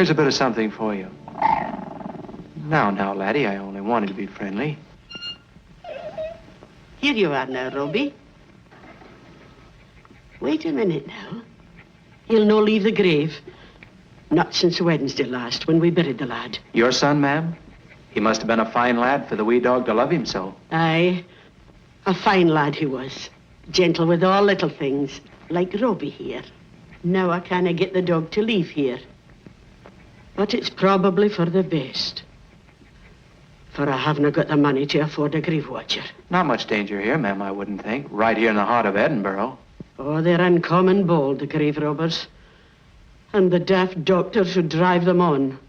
Here's a bit of something for you. Now, laddie, I only wanted to be friendly. Here you are now, Robbie. Wait a minute now. He'll no leave the grave. Not since Wednesday last, when we buried the lad. Your son, ma'am? He must have been a fine lad for the wee dog to love him so. Aye. A fine lad he was. Gentle with all little things, like Robbie here. Now I can't get the dog to leave here. But it's probably for the best. For I haven't got the money to afford a grave watcher. Not much danger here, ma'am, I wouldn't think. Right here in the heart of Edinburgh. Oh, they're uncommon bold, the grave robbers. And the daft doctors who drive them on.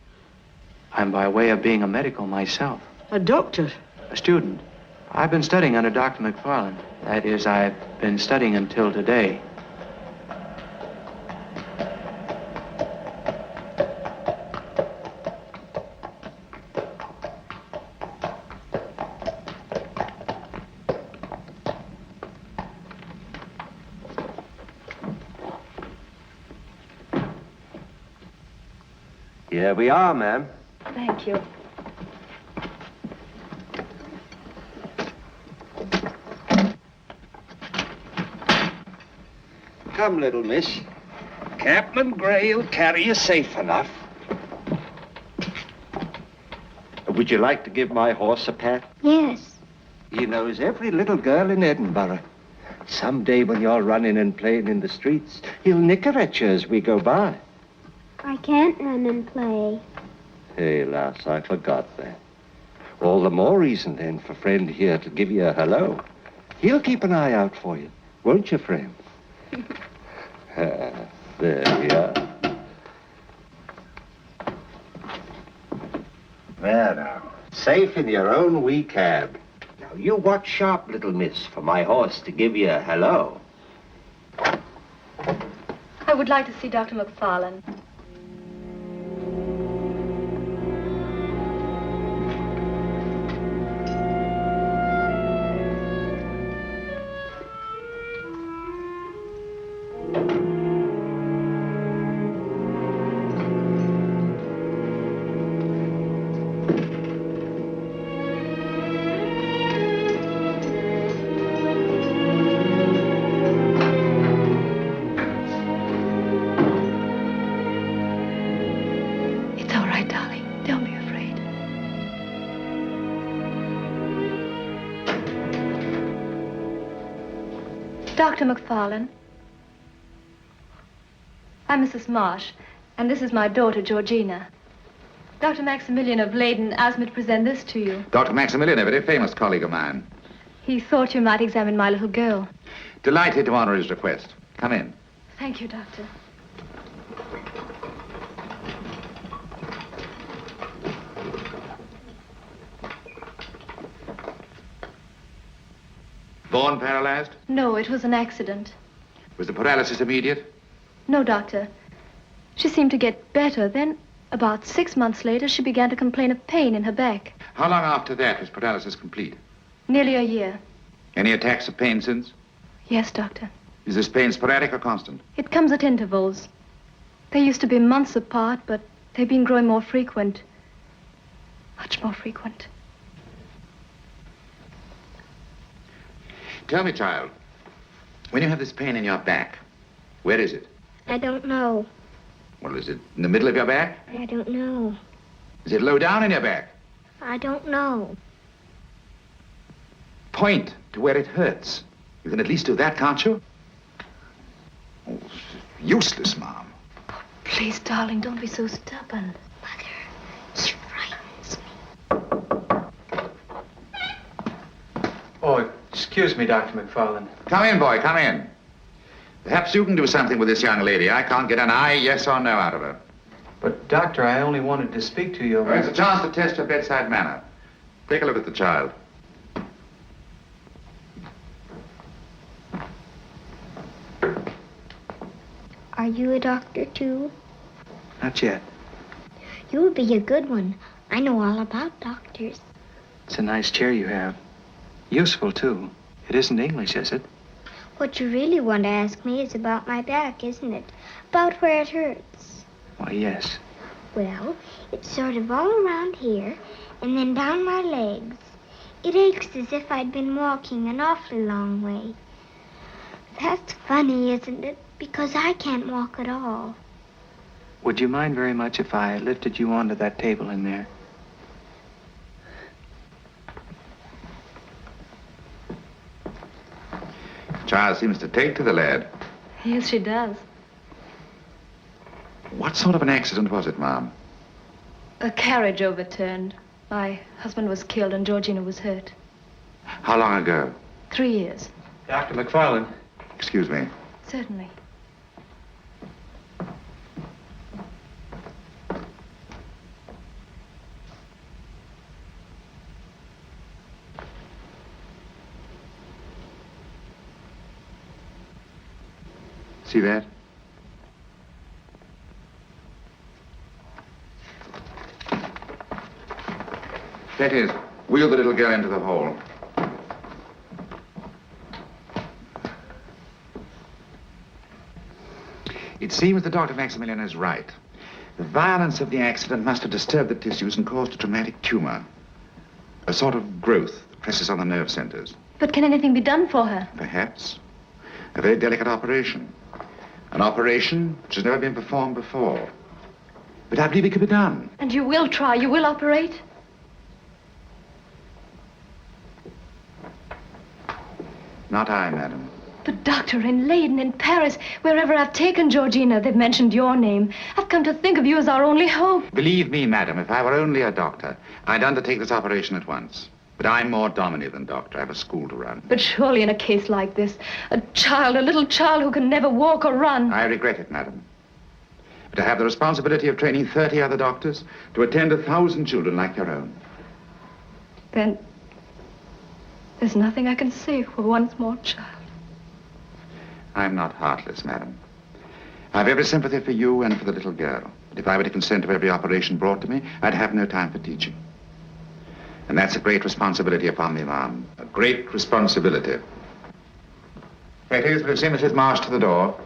I'm by way of being a medical myself. A doctor? A student. I've been studying under Dr. McFarland. That is, I've been studying until today. Here we are, ma'am. Thank you. Come, little miss. Captain Gray'll carry you safe enough. Would you like to give my horse a pat? Yes. He knows every little girl in Edinburgh. Someday when you're running and playing in the streets, he'll nicker at you as we go by. I can't run and play. Hey, lass, I forgot that. All the more reason, then, for friend here to give you a hello. He'll keep an eye out for you, won't you, friend? There we are. There now, safe in your own wee cab. Now, you watch sharp, little miss, for my horse to give you a hello. I would like to see Dr. McFarland. Dr. McFarland. I'm Mrs. Marsh, and this is my daughter, Georgina. Dr. Maximilian of Leyden asked me to present this to you. Dr. Maximilian, a very famous colleague of mine. He thought you might examine my little girl. Delighted to honor his request. Come in. Thank you, Doctor. Born paralyzed? No, it was an accident. Was the paralysis immediate? No, Doctor. She seemed to get better. Then, about 6 months later, she began to complain of pain in her back. How long after that was paralysis complete? Nearly a year. Any attacks of pain since? Yes, Doctor. Is this pain sporadic or constant? It comes at intervals. They used to be months apart, but they've been growing more frequent. Much more frequent. Tell me, child, when you have this pain in your back, where is it? I don't know. Well, is it in the middle of your back? I don't know. Is it low down in your back? I don't know. Point to where it hurts. You can at least do that, can't you? Oh, useless, Mom. Oh, please, darling, don't be so stubborn. Mother, he frightens me. Oh, excuse me, Dr. McFarland. Come in, boy, come in. Perhaps you can do something with this young lady. I can't get an aye, yes or no out of her. But, Doctor, I only wanted to speak to you. Well, it's a chance to test your bedside manner. Take a look at the child. Are you a doctor, too? Not yet. You would be a good one. I know all about doctors. It's a nice chair you have. Useful, too. It isn't English, is it? What you really want to ask me is about my back, isn't it? About where it hurts. Why, yes. Well, it's sort of all around here and then down my legs. It aches as if I'd been walking an awfully long way. That's funny, isn't it? Because I can't walk at all. Would you mind very much if I lifted you onto that table in there? Child seems to take to the lad. Yes, she does. What sort of an accident was it, Mom? A carriage overturned. My husband was killed and Georgina was hurt. How long ago? 3 years. Dr. McFarland. Excuse me. Certainly. See that? That is, wheel the little girl into the hall. It seems that Dr. Maximilian is right. The violence of the accident must have disturbed the tissues and caused a traumatic tumor. A sort of growth that presses on the nerve centers. But can anything be done for her? Perhaps. A very delicate operation. An operation which has never been performed before. But I believe it could be done. And you will try? You will operate? Not I, madam. But doctor, in Leyden, in Paris, wherever I've taken Georgina, they've mentioned your name. I've come to think of you as our only hope. Believe me, madam, if I were only a doctor, I'd undertake this operation at once. But I'm more dominant than doctor. I have a school to run. But surely in a case like this, a little child who can never walk or run. I regret it, madam. But I have the responsibility of training 30 other doctors to attend 1,000 children like your own. Then there's nothing I can say for one small child. I'm not heartless, madam. I have every sympathy for you and for the little girl. But if I were to consent to every operation brought to me, I'd have no time for teaching. And that's a great responsibility upon me, ma'am. A great responsibility. Fettes, will you see Mrs. Marsh to the door?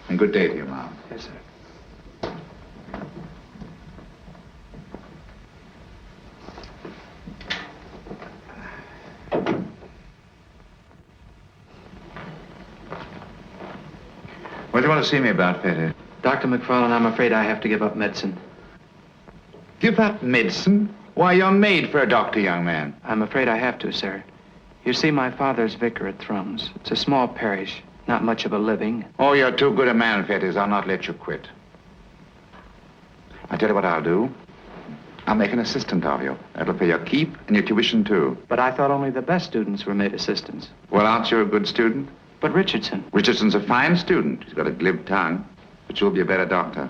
And good day to you, ma'am. Yes, sir. What do you want to see me about, Fettes? Dr. McFarland, I'm afraid I have to give up medicine. Give up medicine? Why, you're made for a doctor, young man. I'm afraid I have to, sir. You see, my father's vicar at Thrums. It's a small parish, not much of a living. Oh, you're too good a man, Fettes. I'll not let you quit. I'll tell you what I'll do. I'll make an assistant of you. That'll pay your keep and your tuition, too. But I thought only the best students were made assistants. Well, aren't you a good student? But Richardson. Richardson's a fine student. He's got a glib tongue, but you'll be a better doctor.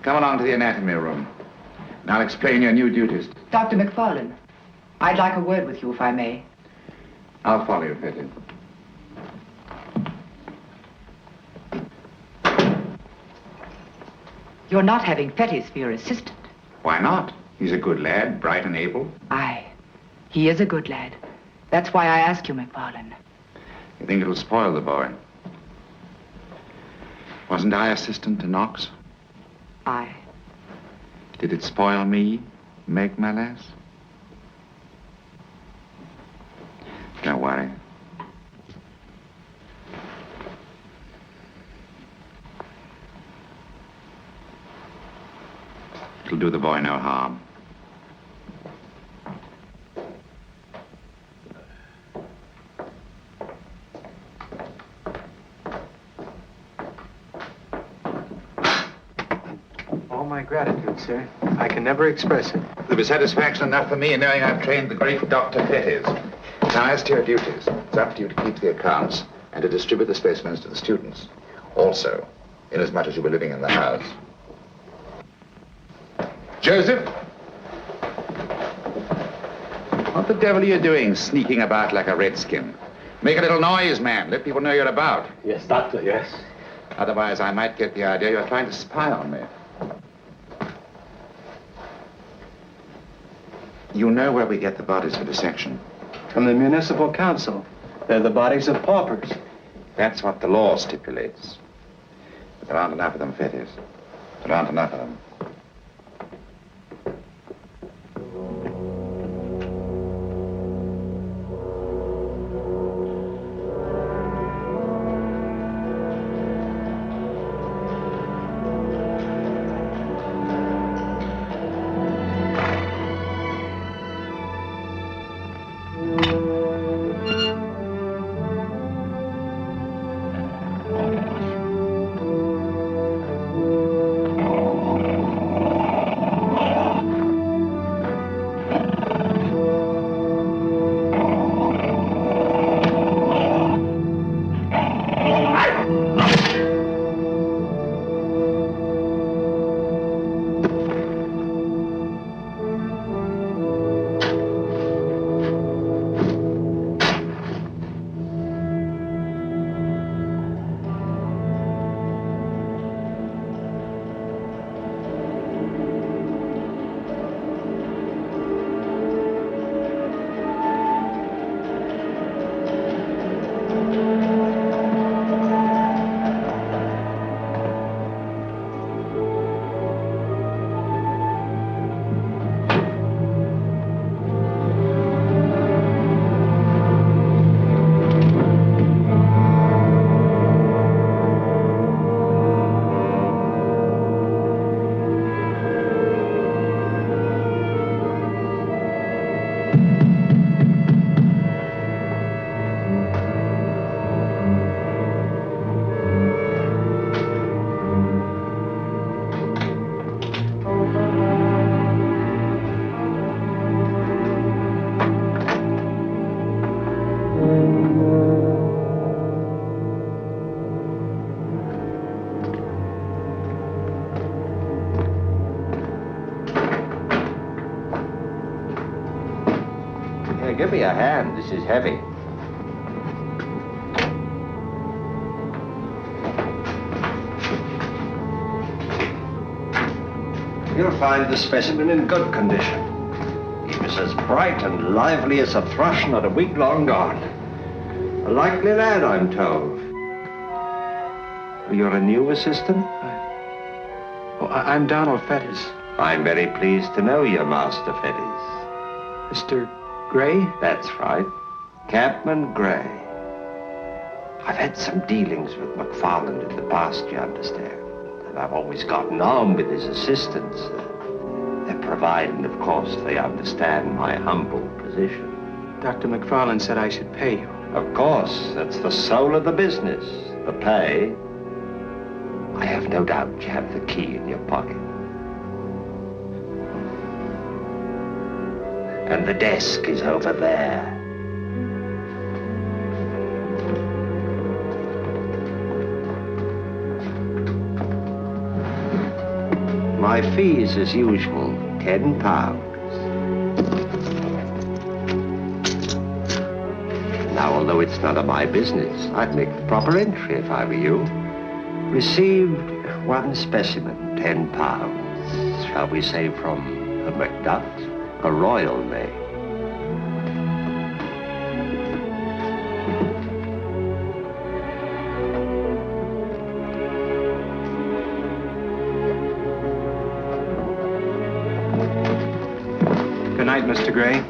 Come along to the anatomy room. And I'll explain your new duties. Dr. McFarland, I'd like a word with you, if I may. I'll follow you, Fettes. You're not having Fettes for your assistant. Why not? He's a good lad, bright and able. Aye, he is a good lad. That's why I ask you, McFarland. You think it'll spoil the boy? Wasn't I assistant to Knox? Aye. Did it spoil me, Meg, my lass? Don't worry. It'll do the boy no harm. All my gratitude, sir. I can never express it. There'll be satisfaction enough for me in knowing I've trained the great Dr. Fettes. Now, as to your duties, it's up to you to keep the accounts and to distribute the specimens to the students. Also, inasmuch as you'll be living in the house. Joseph? What the devil are you doing, sneaking about like a redskin? Make a little noise, man. Let people know you're about. Yes, doctor, yes. Otherwise, I might get the idea you're trying to spy on me. You know where we get the bodies for dissection. From the municipal council. They're the bodies of paupers. That's what the law stipulates. But there aren't enough of them, Fettes. There aren't enough of them. Yeah, give me a hand. This is heavy. You'll find the specimen in good condition. He was as bright and lively as a thrush not a week long gone. A likely lad, I'm told. You're a new assistant? I'm Donald Fettes. I'm very pleased to know you, Master Fettes. Mr. Gray? That's right. Captain Gray. I've had some dealings with McFarland in the past, you understand. And I've always gotten on with his assistants. Providing, of course, they understand my humble position. Dr. McFarland said I should pay you. Of course, that's the soul of the business, the pay. I have no doubt you have the key in your pocket. And the desk is over there. My fees, as usual, £10. Now, although it's none of my business, I'd make the proper entry if I were you. Received one specimen, £10. Shall we say from a McDuck, a royal name. Good night, Mr. Gray.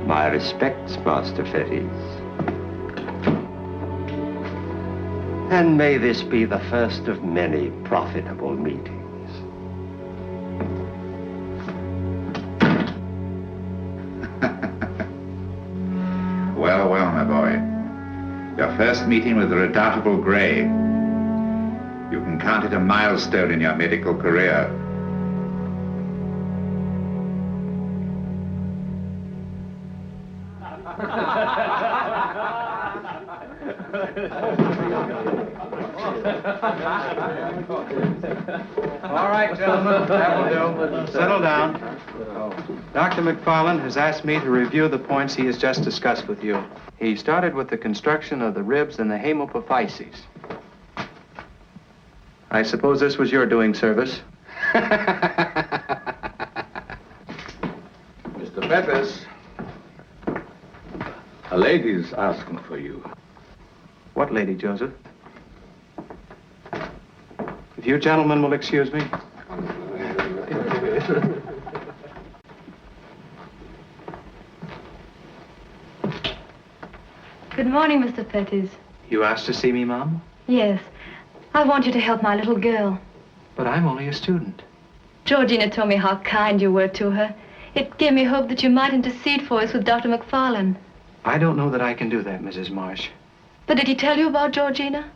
My respects, Master Fettes. And may this be the first of many profitable meetings. Well, well, my boy. Your first meeting with the redoubtable Gray. You can count it a milestone in your medical career. All right, gentlemen, that will do. Settle down. Dr. McFarland has asked me to review the points he has just discussed with you. He started with the construction of the ribs and the hemopophyses. I suppose this was your doing, Service. Mr. Fettes, a lady's asking for you. What lady, Joseph? If you gentlemen will excuse me. Good morning, Mr. Fettes. You asked to see me, Mom? Yes. I want you to help my little girl. But I'm only a student. Georgina told me how kind you were to her. It gave me hope that you might intercede for us with Dr. McFarland. I don't know that I can do that, Mrs. Marsh. But did he tell you about Georgina?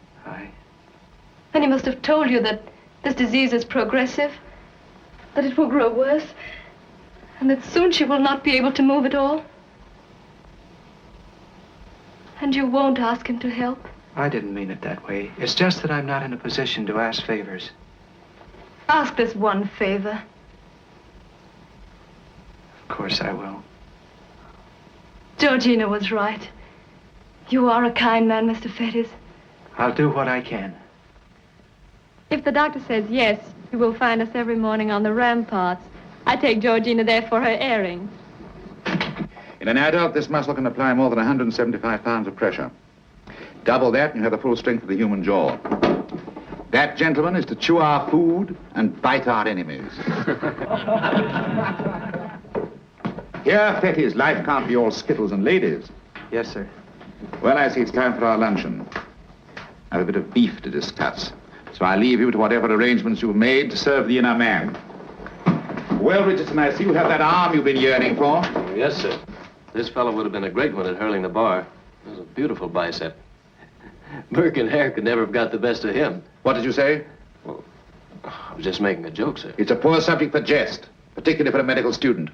Then he must have told you that this disease is progressive, that it will grow worse, and that soon she will not be able to move at all. And you won't ask him to help? I didn't mean it that way. It's just that I'm not in a position to ask favors. Ask this one favor. Of course I will. Georgina was right. You are a kind man, Mr. Fettes. I'll do what I can. If the doctor says yes, you will find us every morning on the ramparts. I take Georgina there for her airing. In an adult, this muscle can apply more than 175 pounds of pressure. Double that, and you have the full strength of the human jaw. That, gentlemen, is to chew our food and bite our enemies. Here, Fettes, life can't be all skittles and ladies. Yes, sir. Well, I see it's time for our luncheon. I have a bit of beef to discuss, so I leave you to whatever arrangements you've made to serve the inner man. Well, Richardson, I see you have that arm you've been yearning for. Yes, sir. This fellow would have been a great one at hurling the bar. It was a beautiful bicep. Burke and Hare could never have got the best of him. What did you say? Well, I was just making a joke, sir. It's a poor subject for jest, particularly for a medical student.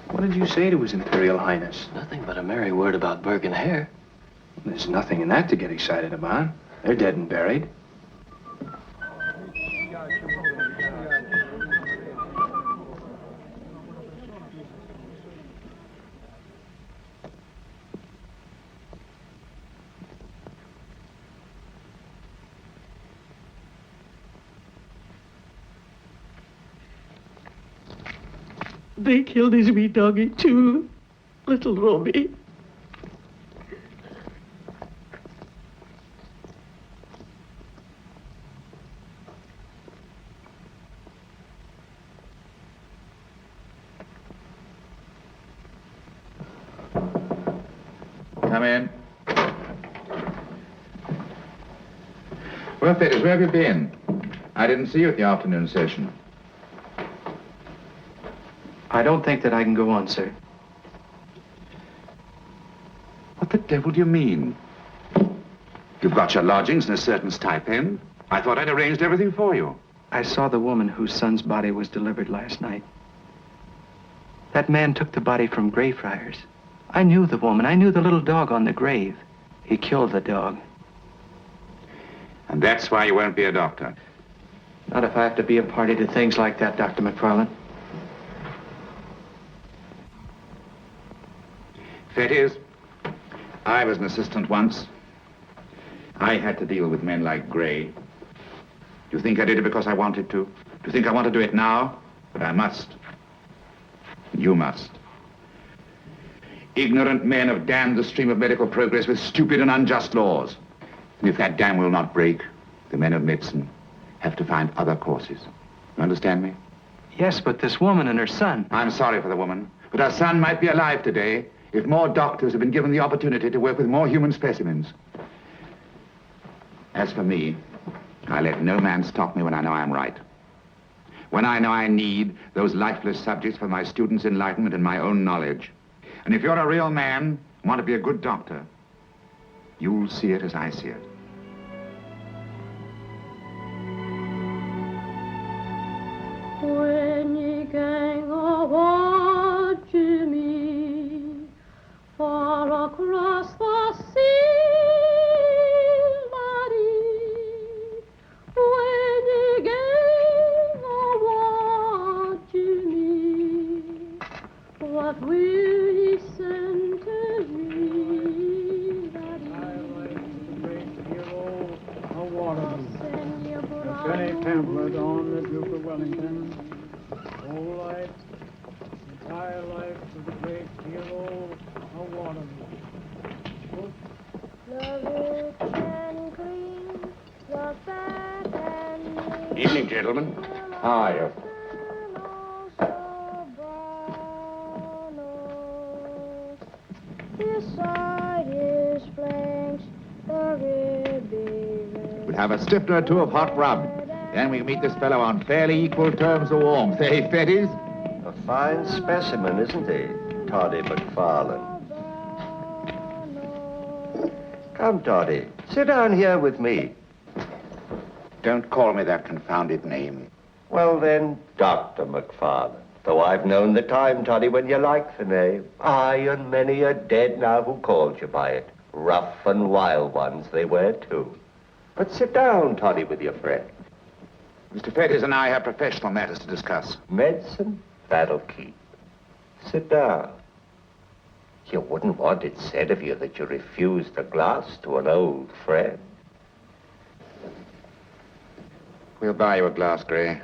What did you say to His Imperial Highness? Nothing but a merry word about Burke and Hare. There's nothing in that to get excited about. They're dead and buried. They killed his wee doggy too, little Robbie. Come in. Well, Fettes, where have you been? I didn't see you at the afternoon session. I don't think that I can go on, sir. What the devil do you mean? You've got your lodgings in a certain stipend. I thought I'd arranged everything for you. I saw the woman whose son's body was delivered last night. That man took the body from Greyfriars. I knew the woman. I knew the little dog on the grave. He killed the dog. And that's why you won't be a doctor. Not if I have to be a party to things like that, Dr. McFarlane. Fettes, I was an assistant once. I had to deal with men like Gray. Do you think I did it because I wanted to? Do you think I want to do it now? But I must. You must. Ignorant men have damned the stream of medical progress with stupid and unjust laws. And if that dam will not break, the men of medicine have to find other courses. You understand me? Yes, but this woman and her son. I'm sorry for the woman, but her son might be alive today if more doctors had been given the opportunity to work with more human specimens. As for me, I let no man stop me when I know I am right. When I know I need those lifeless subjects for my students' enlightenment and my own knowledge. And if you're a real man and want to be a good doctor, you'll see it as I see it. When ye gang watching me far across the sea, laddie, when ye gang watching me, what will ye send to me, laddie? Lieutenant Pamphlet on the Duke of Wellington. Whole life, entire life of the great hero of Waterloo. The rich and green, the fat and new. Evening, gentlemen. How are you? Beside his flanks, the ribby. We'll have a stiffener or two of hot rub. Then we can meet this fellow on fairly equal terms of warmth, eh, Fettes? A fine specimen, isn't he, Toddy McFarlane? Come, Toddy, sit down here with me. Don't call me that confounded name. Well then, Dr. McFarlane. Though I've known the time, Toddy, when you liked the name. Aye, and many are dead now who called you by it. Rough and wild ones they were, too. But sit down, Toddy, with your friend. Mr. Fettes and I have professional matters to discuss. Medicine? That'll keep. Sit down. You wouldn't want it said of you that you refused a glass to an old friend. We'll buy you a glass, Gray.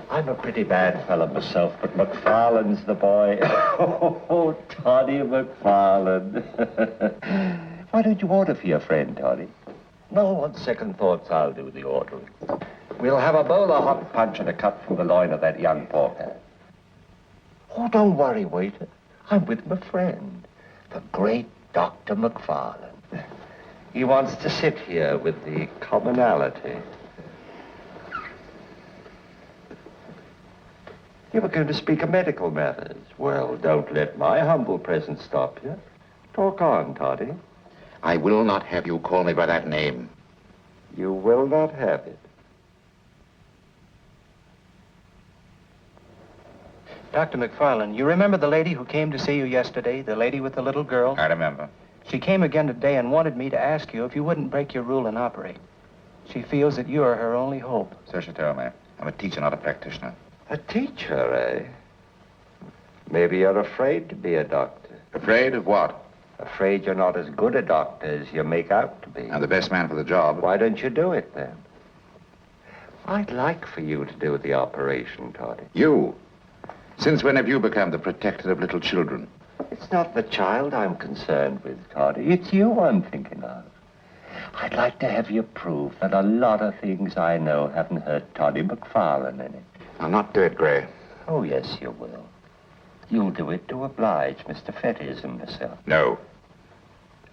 I'm a pretty bad fellow myself, but McFarlane's the boy. Oh, Toddy McFarlane. Why don't you order for your friend, Toddy? No, on second thoughts, I'll do the ordering. We'll have a bowl of hot punch and a cut from the loin of that young porker. Oh, don't worry, waiter. I'm with my friend, the great Dr. McFarlane. He wants to sit here with the commonality. You were going to speak of medical matters. Well, don't let my humble presence stop you. Talk on, Toddy. I will not have you call me by that name. You will not have it. Dr. McFarlane, you remember the lady who came to see you yesterday, the lady with the little girl? I remember. She came again today and wanted me to ask you if you wouldn't break your rule and operate. She feels that you are her only hope. So she told me. I'm a teacher, not a practitioner. A teacher, eh? Maybe you're afraid to be a doctor. Afraid of what? Afraid you're not as good a doctor as you make out to be. I'm the best man for the job. Why don't you do it, then? I'd like for you to do the operation, Toddy. You? Since when have you become the protector of little children? It's not the child I'm concerned with, Toddy. It's you I'm thinking of. I'd like to have you prove that a lot of things I know haven't hurt Toddy McFarlane in it. I'll not do it, Gray. Oh, yes, you will. You'll do it to oblige Mr. Fettes and myself. No.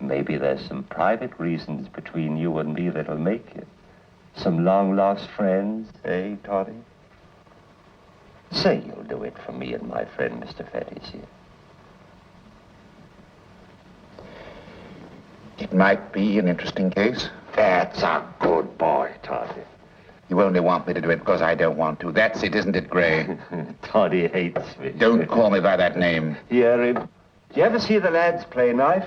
Maybe there's some private reasons between you and me that'll make you. Some long-lost friends, eh, Toddy? Say you'll do it for me and my friend, Mr. Fettes here. It might be an interesting case. That's a good boy, Toddy. You only want me to do it because I don't want to. That's it, isn't it, Gray? Toddy hates me. Don't call me by that name. Hear him? Do you ever see the lads play knife?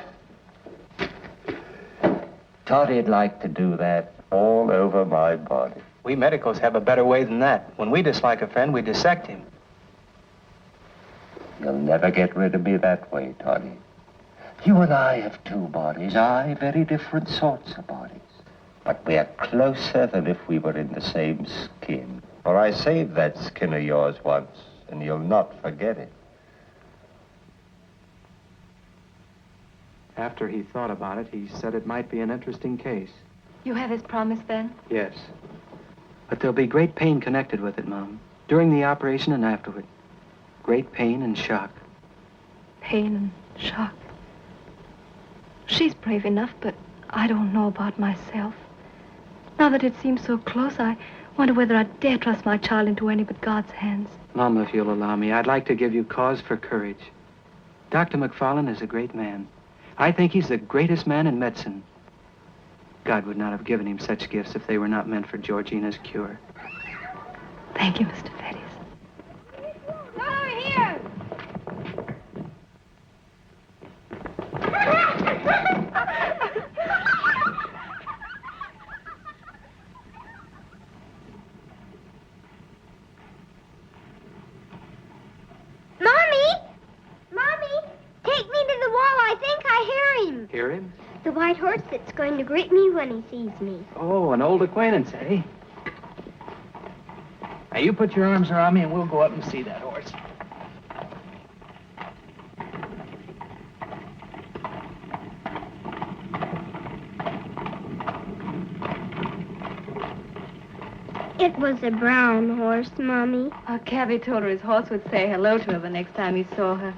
Toddy'd like to do that all over my body. We medicals have a better way than that. When we dislike a friend, we dissect him. You'll never get rid of me that way, Toddy. You and I have two bodies, very different sorts of bodies. But we're closer than if we were in the same skin. For I saved that skin of yours once, and you'll not forget it. After he thought about it, he said it might be an interesting case. You have his promise, then? Yes. But there'll be great pain connected with it, Mom. During the operation and afterward. Great pain and shock. Pain and shock. She's brave enough, but I don't know about myself. Now that it seems so close, I wonder whether I dare trust my child into any but God's hands. Mom, if you'll allow me, I'd like to give you cause for courage. Dr. McFarlane is a great man. I think he's the greatest man in medicine. God would not have given him such gifts if they were not meant for Georgina's cure. Thank you, Mr. Fettes. Come over here! Mommy, take me to the wall. I think I hear him. Hear him? The white horse that's going to greet me when he sees me. Oh, an old acquaintance, eh? Now, you put your arms around me and we'll go up and see that horse. It was a brown horse, Mommy. Our cabby told her his horse would say hello to her the next time he saw her.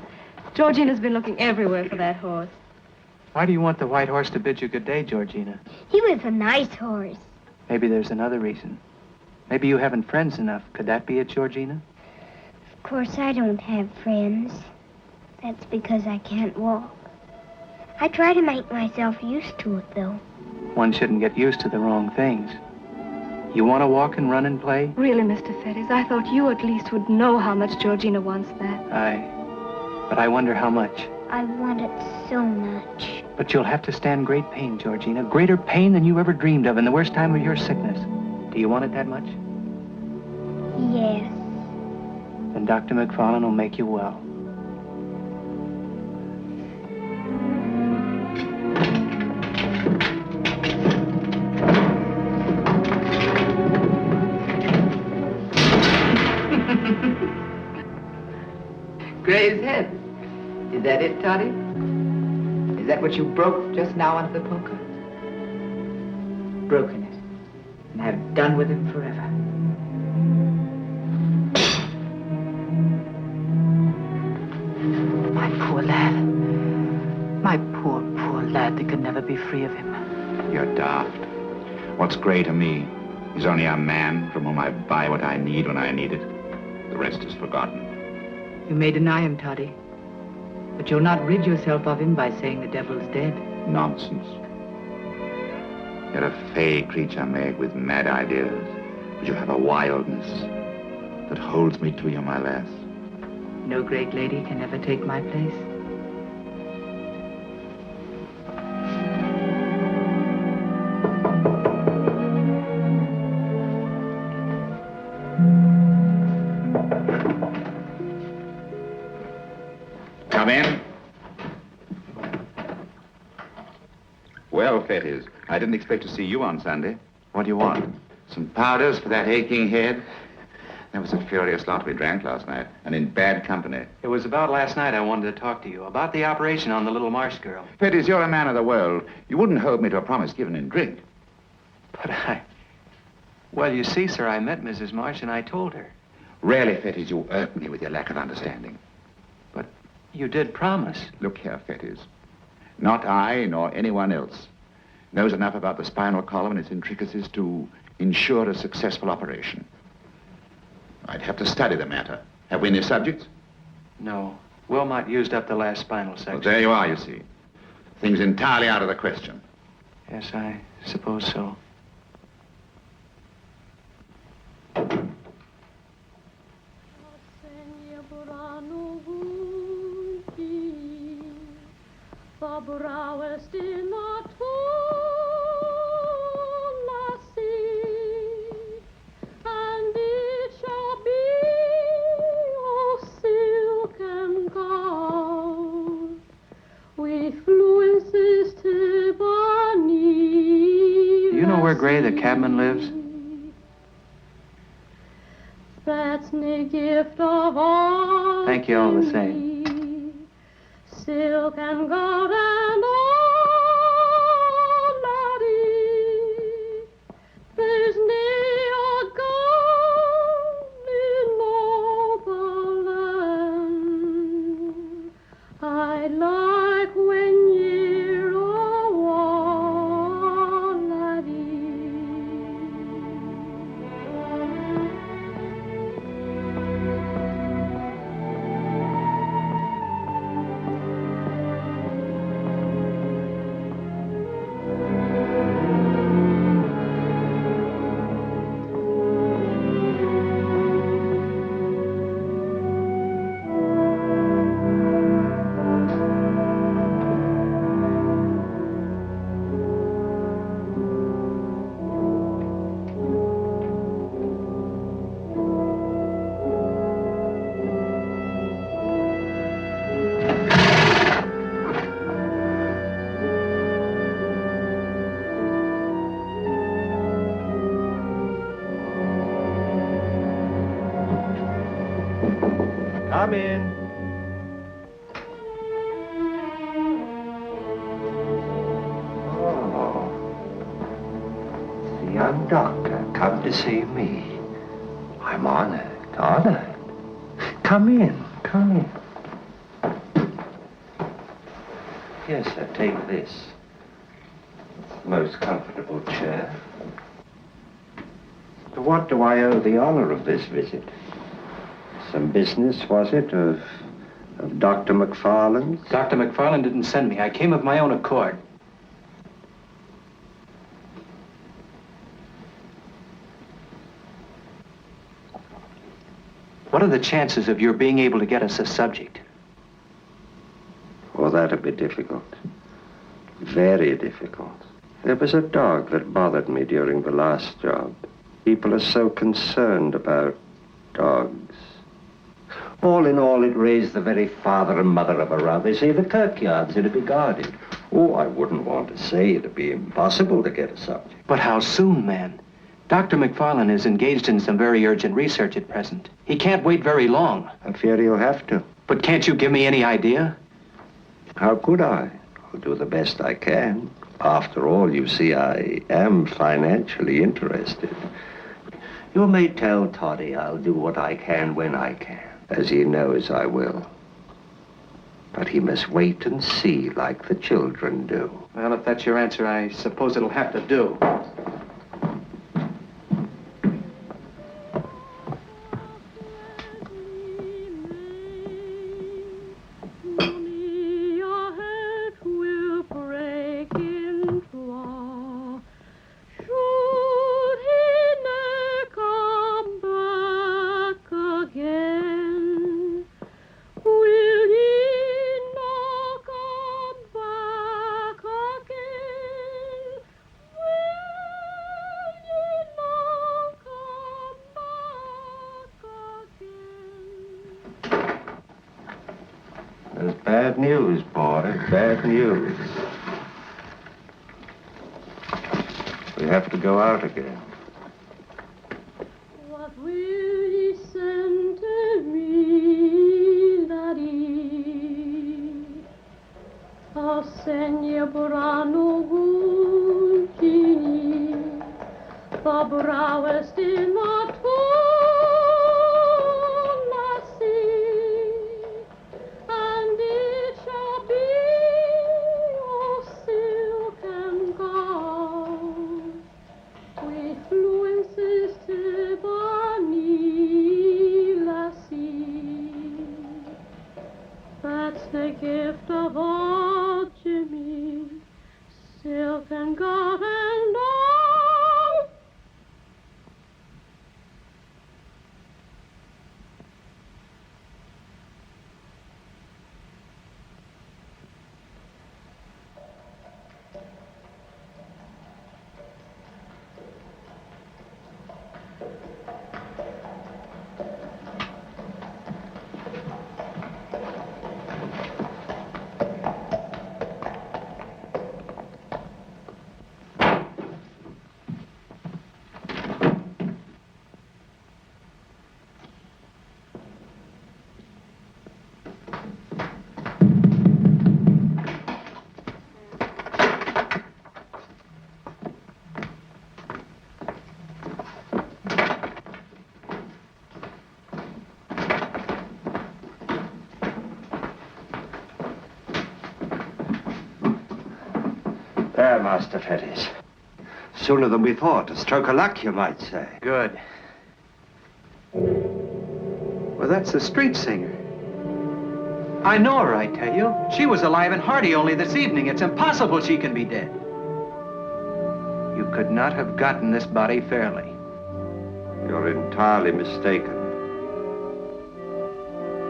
Georgina's been looking everywhere for that horse. Why do you want the white horse to bid you good day, Georgina? He was a nice horse. Maybe there's another reason. Maybe you haven't friends enough. Could that be it, Georgina? Of course, I don't have friends. That's because I can't walk. I try to make myself used to it, though. One shouldn't get used to the wrong things. You want to walk and run and play? Really, Mr. Fettes, I thought you at least would know how much Georgina wants that. But I wonder how much. I want it so much. But you'll have to stand great pain, Georgina. Greater pain than you ever dreamed of in the worst time of your sickness. Do you want it that much? Yes. Then Dr. McFarlane will make you well. Gray's head. Is that it, Toddy? Is that what you broke just now under the poker? Broken it. And have done with him forever. My poor lad. My poor, poor lad that could never be free of him. You're daft. What's Gray to me? He's only a man from whom I buy what I need when I need it. The rest is forgotten. You may deny him, Toddy. But you'll not rid yourself of him by saying the devil's dead. Nonsense. You're a fey creature made with mad ideas. But you have a wildness that holds me to you, my lass. No great lady can ever take my place. Come in. Well, Fettes, I didn't expect to see you on Sunday. What do you want? Some powders for that aching head. There was a furious lot we drank last night, and in bad company. It was about last night I wanted to talk to you, about the operation on the little Marsh girl. Fettes, you're a man of the world. You wouldn't hold me to a promise given in drink. But well, you see, sir, I met Mrs. Marsh and I told her. Really, Fettes, you irk me with your lack of understanding. But you did promise. Look here, Fettes. Not I, nor anyone else, knows enough about the spinal column and its intricacies to ensure a successful operation. I'd have to study the matter. Have we any subjects? No. Wilmot used up the last spinal section. Well, there you are, you see. Things entirely out of the question. Yes, I suppose so. Do you know where Gray, the cabman, lives? That's the gift of all. Thank you all the same. Silk and gold and all, laddie. There's near gold in all the land. I like when you're a war, laddie. Come in. Oh. The young doctor come to see me. I'm honored. Come in. Yes, sir, take this. It's the most comfortable chair. To what do I owe the honor of this visit? Some business, was it, of Dr. McFarland's? Dr. McFarland didn't send me. I came of my own accord. What are the chances of your being able to get us a subject? Oh, that'd be difficult. Very difficult. There was a dog that bothered me during the last job. People are so concerned about dogs. All in all, it raised the very father and mother of a row. They say the kirkyards are to be guarded. Oh, I wouldn't want to say it'd be impossible to get a subject. But how soon, man? Dr. McFarland is engaged in some very urgent research at present. He can't wait very long. I fear you'll have to. But can't you give me any idea? How could I? I'll do the best I can. After all, you see, I am financially interested. You may tell Toddy I'll do what I can when I can. As he knows I will. But he must wait and see like the children do. Well, if that's your answer, I suppose it'll have to do. bad news, boy. Bad news. We have to go out again. What will ye send to me, laddie? I'll send ye brano gunti, the brawest in the sea, and it shall be of silk and gold, with fluences to Bonnie lassie. That's the gift of old Jimmy, silk and gold and all. There, Master Fettes. Sooner than we thought. A stroke of luck, you might say. Good. Well, that's the street singer. I know her, I tell you. She was alive and hearty only this evening. It's impossible she can be dead. You could not have gotten this body fairly. You're entirely mistaken.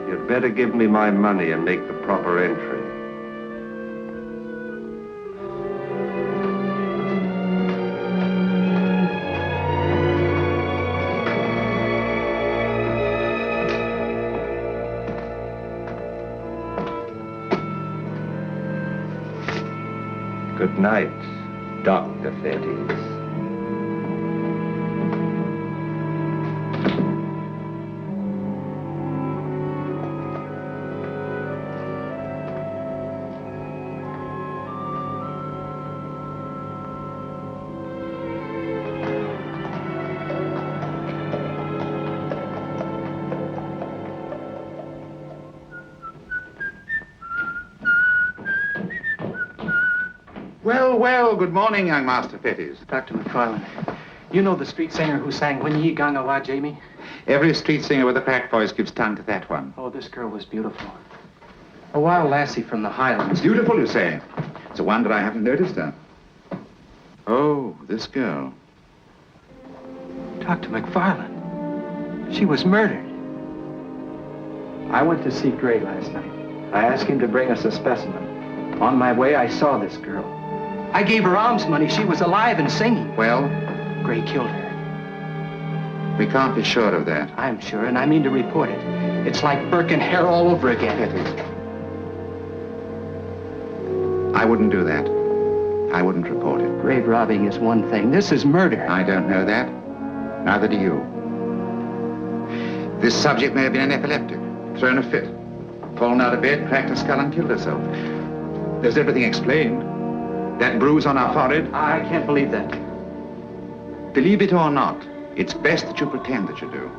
You'd better give me my money and make the proper entry. Good night, Dr. Fettes. Well, good morning, young Master Fettes. Dr. McFarland, you know the street singer who sang When Ye Gonga Wa Jamie? Every street singer with a cracked voice gives tongue to that one. Oh, this girl was beautiful. A wild lassie from the Highlands. Beautiful, you say? It's a wonder I haven't noticed her. Oh, this girl. Dr. McFarland, she was murdered. I went to see Gray last night. I asked him to bring us a specimen. On my way, I saw this girl. I gave her alms money. She was alive and singing. Well? Gray killed her. We can't be sure of that. I'm sure, and I mean to report it. It's like Burke and Hare all over again. Fettes. I wouldn't do that. I wouldn't report it. Grave robbing is one thing. This is murder. I don't know that. Neither do you. This subject may have been an epileptic, thrown a fit, fallen out of bed, cracked her skull and killed herself. There's everything explained. That bruise on our forehead. I can't believe that. Believe it or not, it's best that you pretend that you do.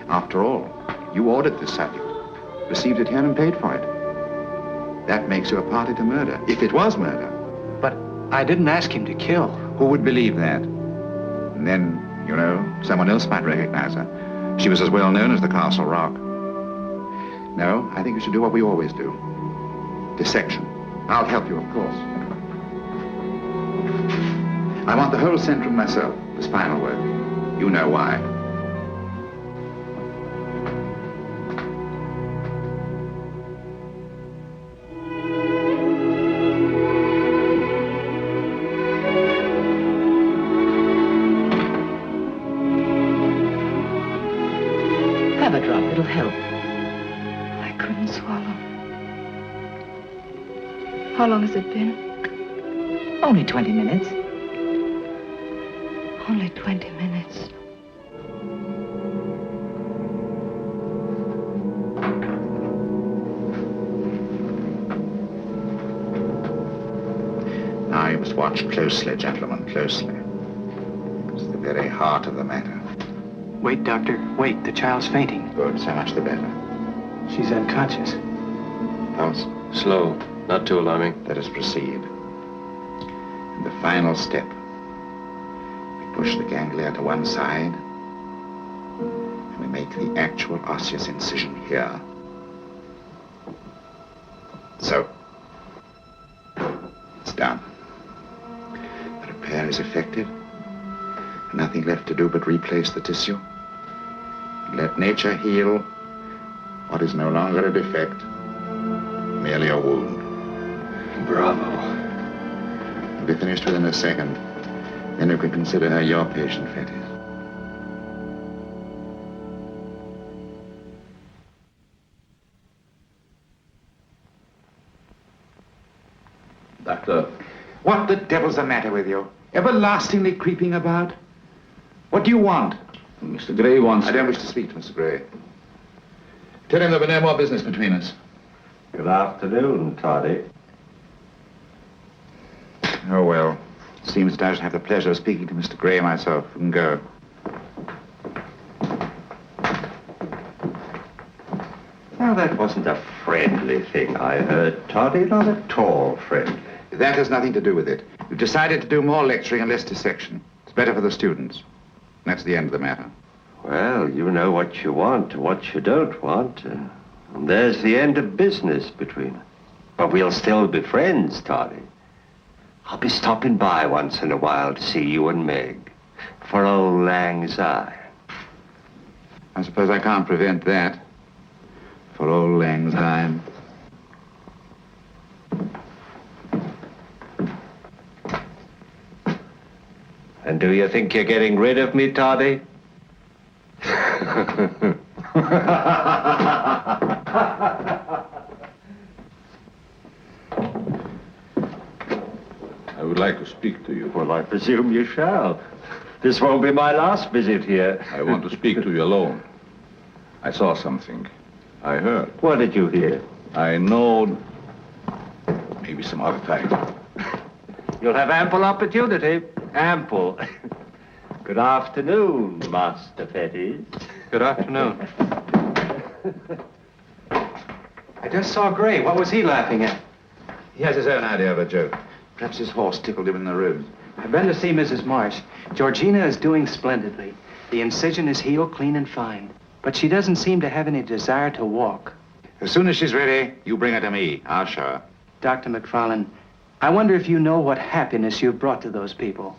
After all, you ordered this subject, received it here and paid for it. That makes you a party to murder, if it was murder. But I didn't ask him to kill. Who would believe that? And then, you know, someone else might recognize her. She was as well known as the Castle Rock. No, I think you should do what we always do. Dissection. I'll help you, of course. I want the whole centrum myself, the spinal work. You know why. Have a drop, it'll help. I couldn't swallow. How long has it been? Only 20 minutes. Only 20 minutes. Now you must watch closely, gentlemen, closely. It's the very heart of the matter. Wait, Doctor. Wait. The child's fainting. Good, so much the better. She's unconscious. Pulse. Slow. Not too alarming. Let us proceed. And the final step. We push the ganglia to one side, and we make the actual osseous incision here. So. It's done. The repair is effected. Nothing left to do but replace the tissue. And let nature heal what is no longer a defect, merely a wound. Bravo. We'll be finished within a second. Then you can consider her your patient, Fettes. Doctor, What the devil's the matter with you? Everlastingly creeping about? What do you want? Mr. Gray wants... I don't wish to speak to Mr. Gray. Tell him there'll be no more business between us. Good afternoon, Toddy. Oh, well. Seems that I should have the pleasure of speaking to Mr. Gray myself. We can go. Now, that wasn't a friendly thing I heard, Toddy. Not at all friendly. That has nothing to do with it. You've decided to do more lecturing and less dissection. It's better for the students. That's the end of the matter. Well, you know what you want and what you don't want. And there's the end of business between us. But we'll still be friends, Toddy. I'll be stopping by once in a while to see you and Meg. For old Lang Syne. I suppose I can't prevent that. For old Lang Syne. And do you think you're getting rid of me, Toddy? I would like to speak to you. Well, I presume you shall. This won't be my last visit here. I want to speak to you alone. I saw something. I heard. What did you hear? I know... Maybe some other time. You'll have ample opportunity. Ample. Good afternoon, Master Fettes. Good afternoon. I just saw Gray. What was he laughing at? He has his own idea of a joke. Perhaps his horse tickled him in the ribs. I've been to see Mrs. Marsh. Georgina is doing splendidly. The incision is healed clean and fine. But she doesn't seem to have any desire to walk. As soon as she's ready, you bring her to me. I'll show her. Dr. McFarlane, I wonder if you know what happiness you've brought to those people.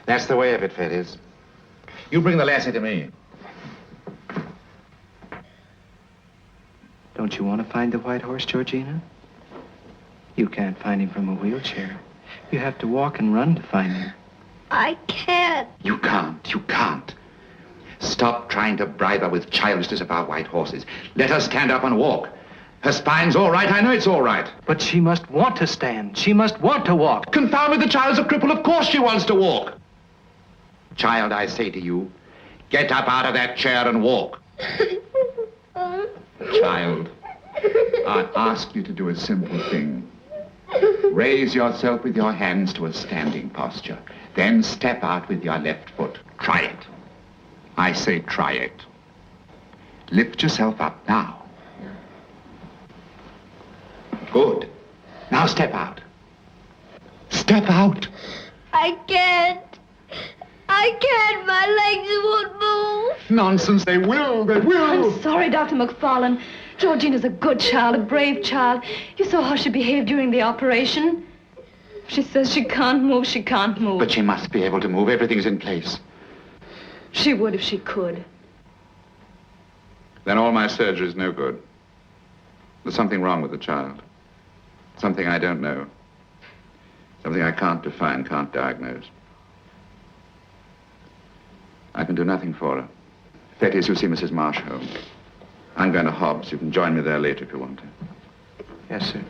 That's the way of it, Fettes. You bring the lassie to me. Don't you want to find the white horse, Georgina? You can't find him from a wheelchair. You have to walk and run to find him. I can't. You can't. Stop trying to bribe her with childishness about white horses. Let her stand up and walk. Her spine's all right. I know it's all right. But she must want to stand. She must want to walk. Confound with the child's a cripple. Of course she wants to walk. Child, I say to you, get up out of that chair and walk. Child, I ask you to do a simple thing. Raise yourself with your hands to a standing posture. Then step out with your left foot. Try it. I say try it. Lift yourself up now. Good. Now step out. Step out. I can't. My legs won't move. Nonsense, they will. I'm sorry, Dr. McFarlane. Georgina's a good child, a brave child. You saw how she behaved during the operation. She says she can't move, she can't move. But she must be able to move. Everything's in place. She would if she could. Then all my surgery's no good. There's something wrong with the child. Something I don't know. Something I can't define, can't diagnose. I can do nothing for her. Fettes, you'll see Mrs. Marsh home. I'm going to Hobbs. You can join me there later if you want to. Yes, sir.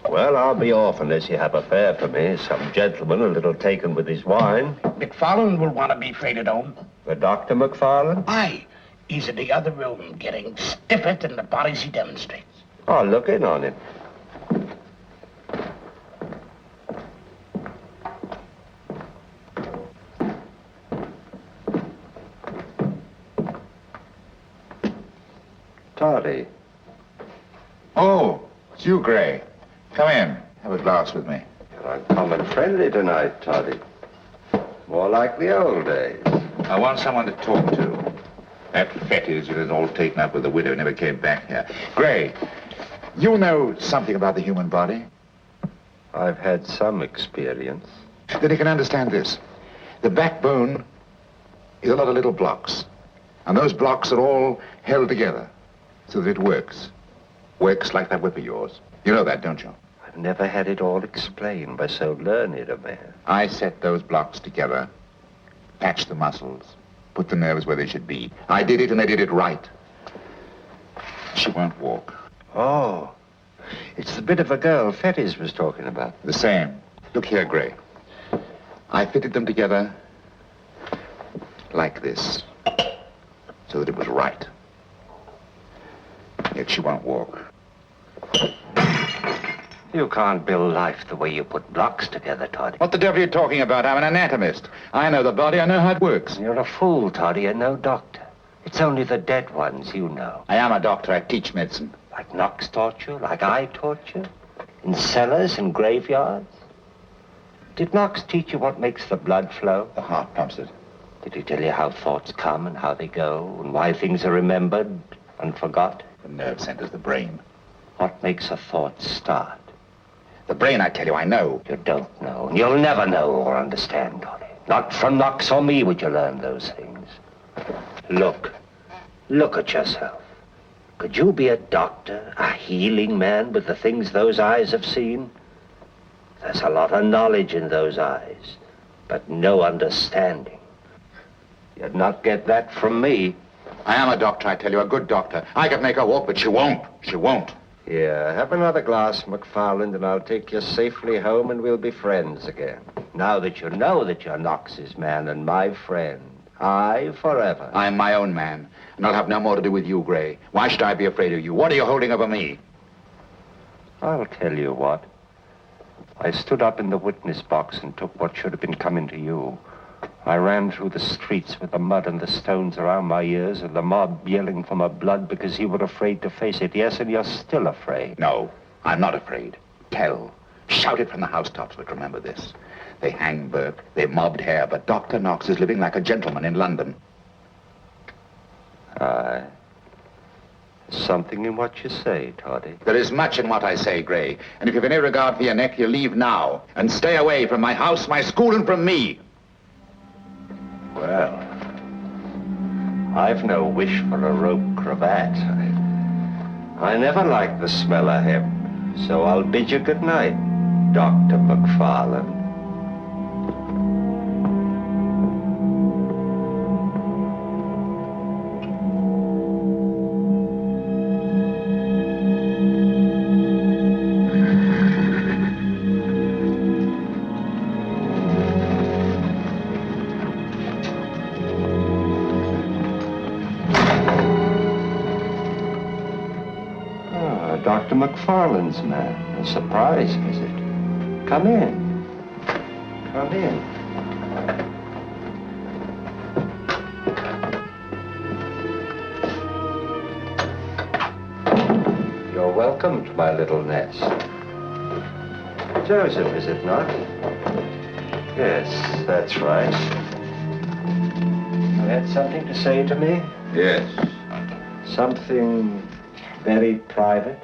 Well, I'll be off unless you have a fare for me. Some gentleman a little taken with his wine. McFarland will want to be freighted home. The Dr. McFarland? Aye. He's in the other room, getting stiffer than the bodies he demonstrates. I'll look in on him. Toddy. Oh, it's you, Gray. Come in. Have a glass with me. You're uncommon friendly tonight, Toddy. More like the old days. I want someone to talk to. That fetish is all taken up with the widow, never came back here. Gray, you know something about the human body? I've had some experience. Then you can understand this. The backbone is a lot of little blocks. And those blocks are all held together so that it works. Works like that whip of yours. You know that, don't you? I've never had it all explained by so learned a man. I set those blocks together, patched the muscles, put the nerves where they should be. I did it, and I did it right. She won't walk. Oh, it's the bit of a girl Fettis was talking about. The same. Look here, Gray. I fitted them together like this, so that it was right. Yet she won't walk. You can't build life the way you put blocks together, Toddy. What the devil are you talking about? I'm an anatomist. I know the body. I know how it works. You're a fool, Toddy, and no doctor. It's only the dead ones you know. I am a doctor. I teach medicine. Like Knox taught you, like I taught you, in cellars and graveyards. Did Knox teach you what makes the blood flow? The heart pumps it. Did he tell you how thoughts come and how they go, and why things are remembered and forgot? The nerve centers, the brain. What makes a thought start? The brain, I tell you, I know. You don't know, and you'll never know or understand, Toddy. Not from Knox or me would you learn those things. Look. Look at yourself. Could you be a doctor, a healing man with the things those eyes have seen? There's a lot of knowledge in those eyes, but no understanding. You'd not get that from me. I am a doctor, I tell you, a good doctor. I could make her walk, but she won't. She won't. Here, have another glass, McFarland, and I'll take you safely home and we'll be friends again. Now that you know that you're Knox's man and my friend. Aye, forever. I'm my own man, and I'll have no more to do with you, Gray. Why should I be afraid of you? What are you holding over me? I'll tell you what. I stood up in the witness box and took what should have been coming to you. I ran through the streets with the mud and the stones around my ears and the mob yelling for my blood because you were afraid to face it. Yes, and you're still afraid. No, I'm not afraid. Tell. Shout it from the housetops, but remember this. They hanged Burke, they mobbed Hare, but Dr. Knox is living like a gentleman in London. Aye. Something in what you say, Toddy. There is much in what I say, Gray. And if you've any regard for your neck, you leave now. And stay away from my house, my school, and from me. Well, I've no wish for a rope cravat. I never liked the smell of hemp, so I'll bid you good night, Dr. McFarland. Dr. McFarland's man. A surprise visit. Come in. Come in. You're welcome to my little nest. Joseph, is it not? Yes, that's right. You had something to say to me? Yes. Something very private?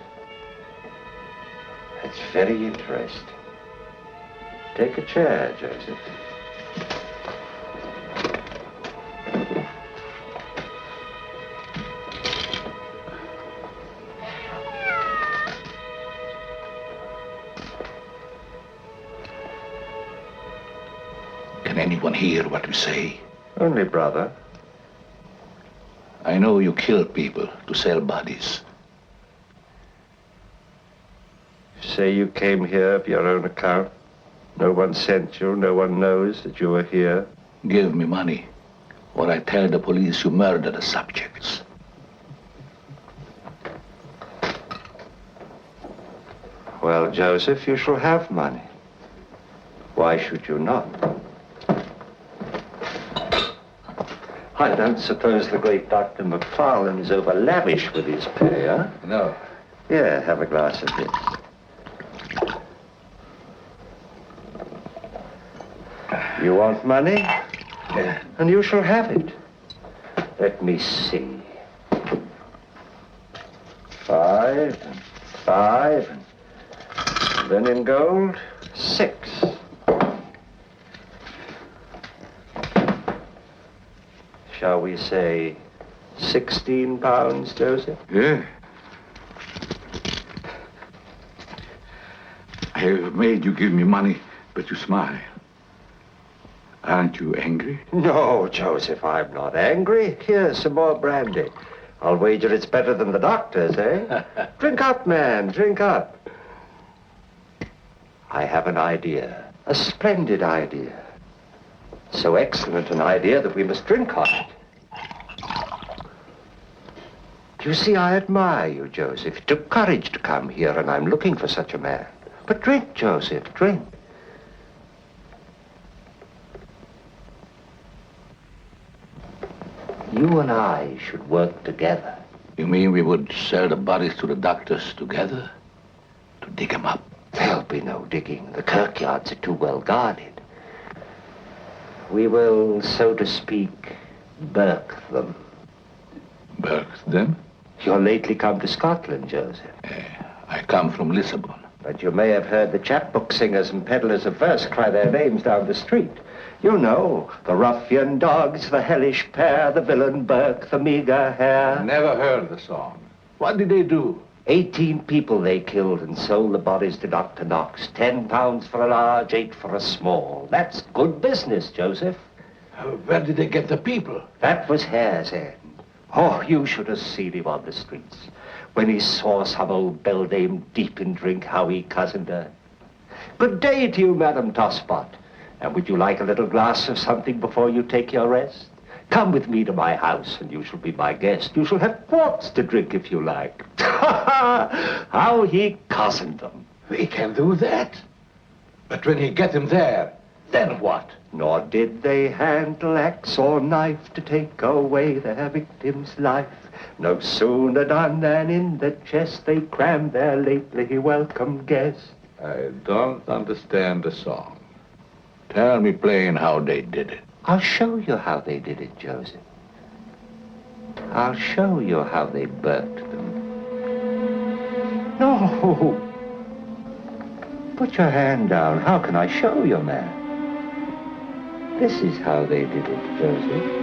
That's very interesting. Take a chair, Joseph. Can anyone hear what we say? Only brother. I know you kill people to sell bodies. You say you came here of your own account? No one sent you, no one knows that you were here? Give me money, or I tell the police you murder the subjects. Well, Joseph, you shall have money. Why should you not? I don't suppose the great Dr. McFarlane is over lavish with his pay, huh? No. Here, have a glass of this. You want money? Yeah. And you shall have it. Let me see. 5 and 5 and then in gold, 6. Shall we say 16 pounds, Joseph? Yeah. I have made you give me money, but you smile. Aren't you angry? No, Joseph, I'm not angry. Here's some more brandy. I'll wager it's better than the doctor's, eh? Drink up, man, drink up. I have an idea, a splendid idea. So excellent an idea that we must drink on it. You see, I admire you, Joseph. It took courage to come here, and I'm looking for such a man. But drink, Joseph, drink. You and I should work together. You mean we would sell the bodies to the doctors together? To dig them up? There'll be no digging. The kirkyards are too well guarded. We will, so to speak, burk them. Burk them? You're lately come to Scotland, Joseph. I come from Lisbon. But you may have heard the chapbook singers and peddlers of verse cry their names down the street. You know, the ruffian dogs, the hellish pair, the villain Burke, the meager hare. Never heard the song. What did they do? 18 people they killed and sold the bodies to Dr. Knox. 10 pounds for a large, 8 for a small. That's good business, Joseph. Where did they get the people? That was Hare's End. Oh, you should have seen him on the streets. When he saw some old beldame deep in drink, how he cozened her. Good day to you, Madam Tosspot. And would you like a little glass of something before you take your rest? Come with me to my house, and you shall be my guest. You shall have quarts to drink if you like. How he cozened them. We can do that. But when he get them there, then what? Nor did they handle axe or knife to take away their victim's life. No sooner done than in the chest they crammed their lately welcome guest. I don't understand the song. Tell me plain how they did it. I'll show you how they did it, Joseph. I'll show you how they burnt them. No! Put your hand down. How can I show you, man? This is how they did it, Joseph.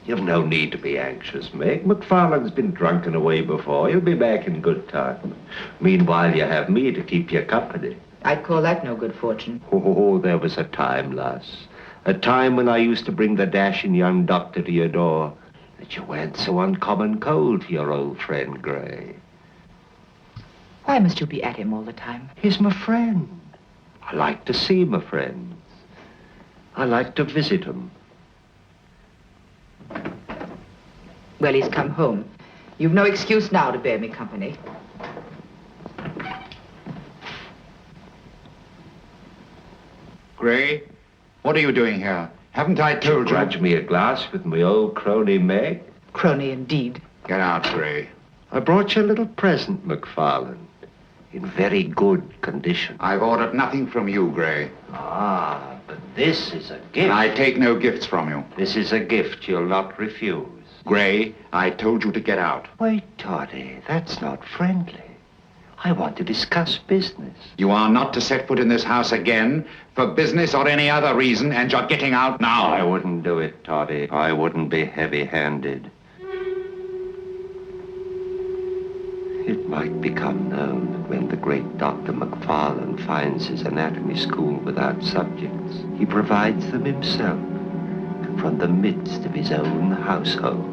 You've no need to be anxious, Meg. McFarlane's been drunken away before. He'll be back in good time. Meanwhile, you have me to keep you company. I'd call that no good fortune. Oh, there was a time, lass. A time when I used to bring the dashing young doctor to your door. That you weren't so uncommon cold to your old friend, Gray. Why must you be at him all the time? He's my friend. I like to see my friends. I like to visit them. Well, he's come home. You've no excuse now to bear me company. Gray, what are you doing here? Haven't I told you? Grudge me a glass with my old crony, Meg? Crony indeed. Get out, Gray. I brought you a little present, McFarlane. In very good condition. I've ordered nothing from you, Gray. Ah, but this is a gift. I take no gifts from you. This is a gift you'll not refuse. Gray, I told you to get out. Wait, Toddy, that's not friendly. I want to discuss business. You are not to set foot in this house again for business or any other reason, and you're getting out now. I wouldn't do it, Toddy. I wouldn't be heavy-handed. It might become known that when the great Dr. McFarlane finds his anatomy school without subjects, he provides them himself from the midst of his own household.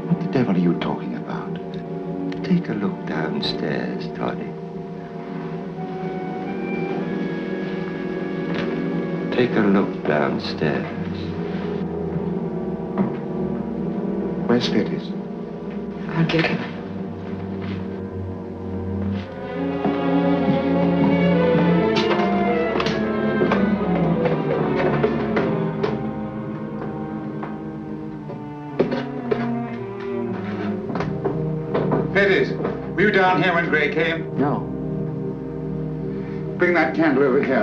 What the devil are you talking about? Take a look downstairs, Toddy. Take a look downstairs. Where's Fettes? I'll get him. Fettes, were you down here when Gray came? No. Bring that candle over here.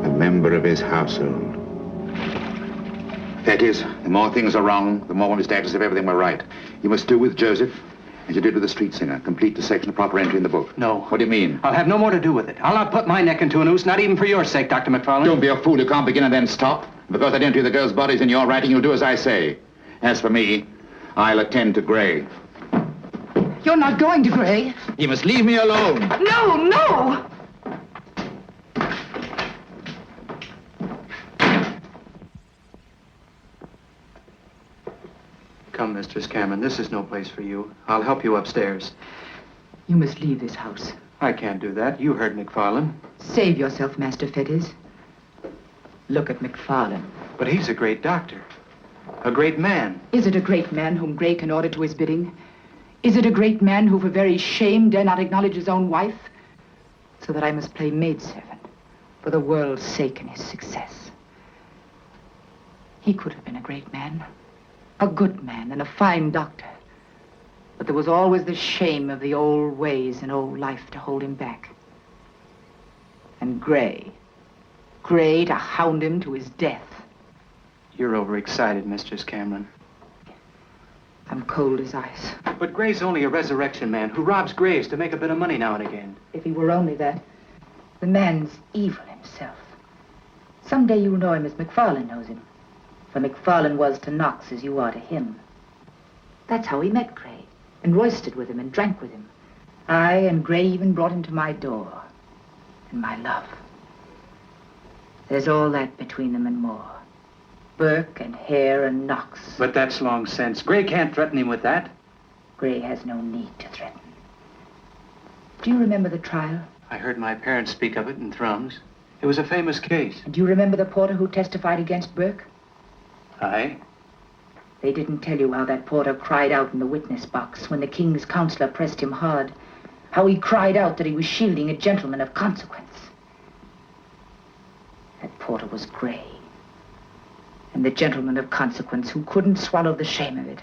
A member of his household. Fettes, the more things are wrong, the more one must act as if everything were right. You must do with Joseph as you did with the street singer. Complete the section of proper entry in the book. No. What do you mean? I'll have no more to do with it. I'll not put my neck into a noose, not even for your sake, Dr. McFarlane. Don't be a fool. You can't begin and then stop. Because I didn't do the girl's bodies in your writing, you'll do as I say. As for me, I'll attend to Gray. You're not going to Gray. You must leave me alone. No, no! Come, Mistress Cameron, this is no place for you. I'll help you upstairs. You must leave this house. I can't do that. You heard McFarlane. Save yourself, Master Fettes. Look at McFarlane. But he's a great doctor. A great man. Is it a great man whom Gray can order to his bidding? Is it a great man who for very shame dare not acknowledge his own wife? So that I must play maidservant for the world's sake and his success. He could have been a great man. A good man and a fine doctor. But there was always the shame of the old ways and old life to hold him back. And Gray to hound him to his death. You're overexcited, Mistress Cameron. I'm cold as ice. But Gray's only a resurrection man who robs graves to make a bit of money now and again. If he were only that, the man's evil himself. Someday you'll know him as McFarlane knows him. For McFarlane was to Knox as you are to him. That's how he met Gray, and roisted with him and drank with him. I and Gray even brought him to my door. And my love. There's all that between them and more. Burke and Hare and Knox. But that's long since. Gray can't threaten him with that. Gray has no need to threaten. Do you remember the trial? I heard my parents speak of it in Thrums. It was a famous case. Do you remember the porter who testified against Burke? Aye. They didn't tell you how that porter cried out in the witness box when the king's counselor pressed him hard. How he cried out that he was shielding a gentleman of consequence. That porter was Gray. And the gentleman of consequence who couldn't swallow the shame of it.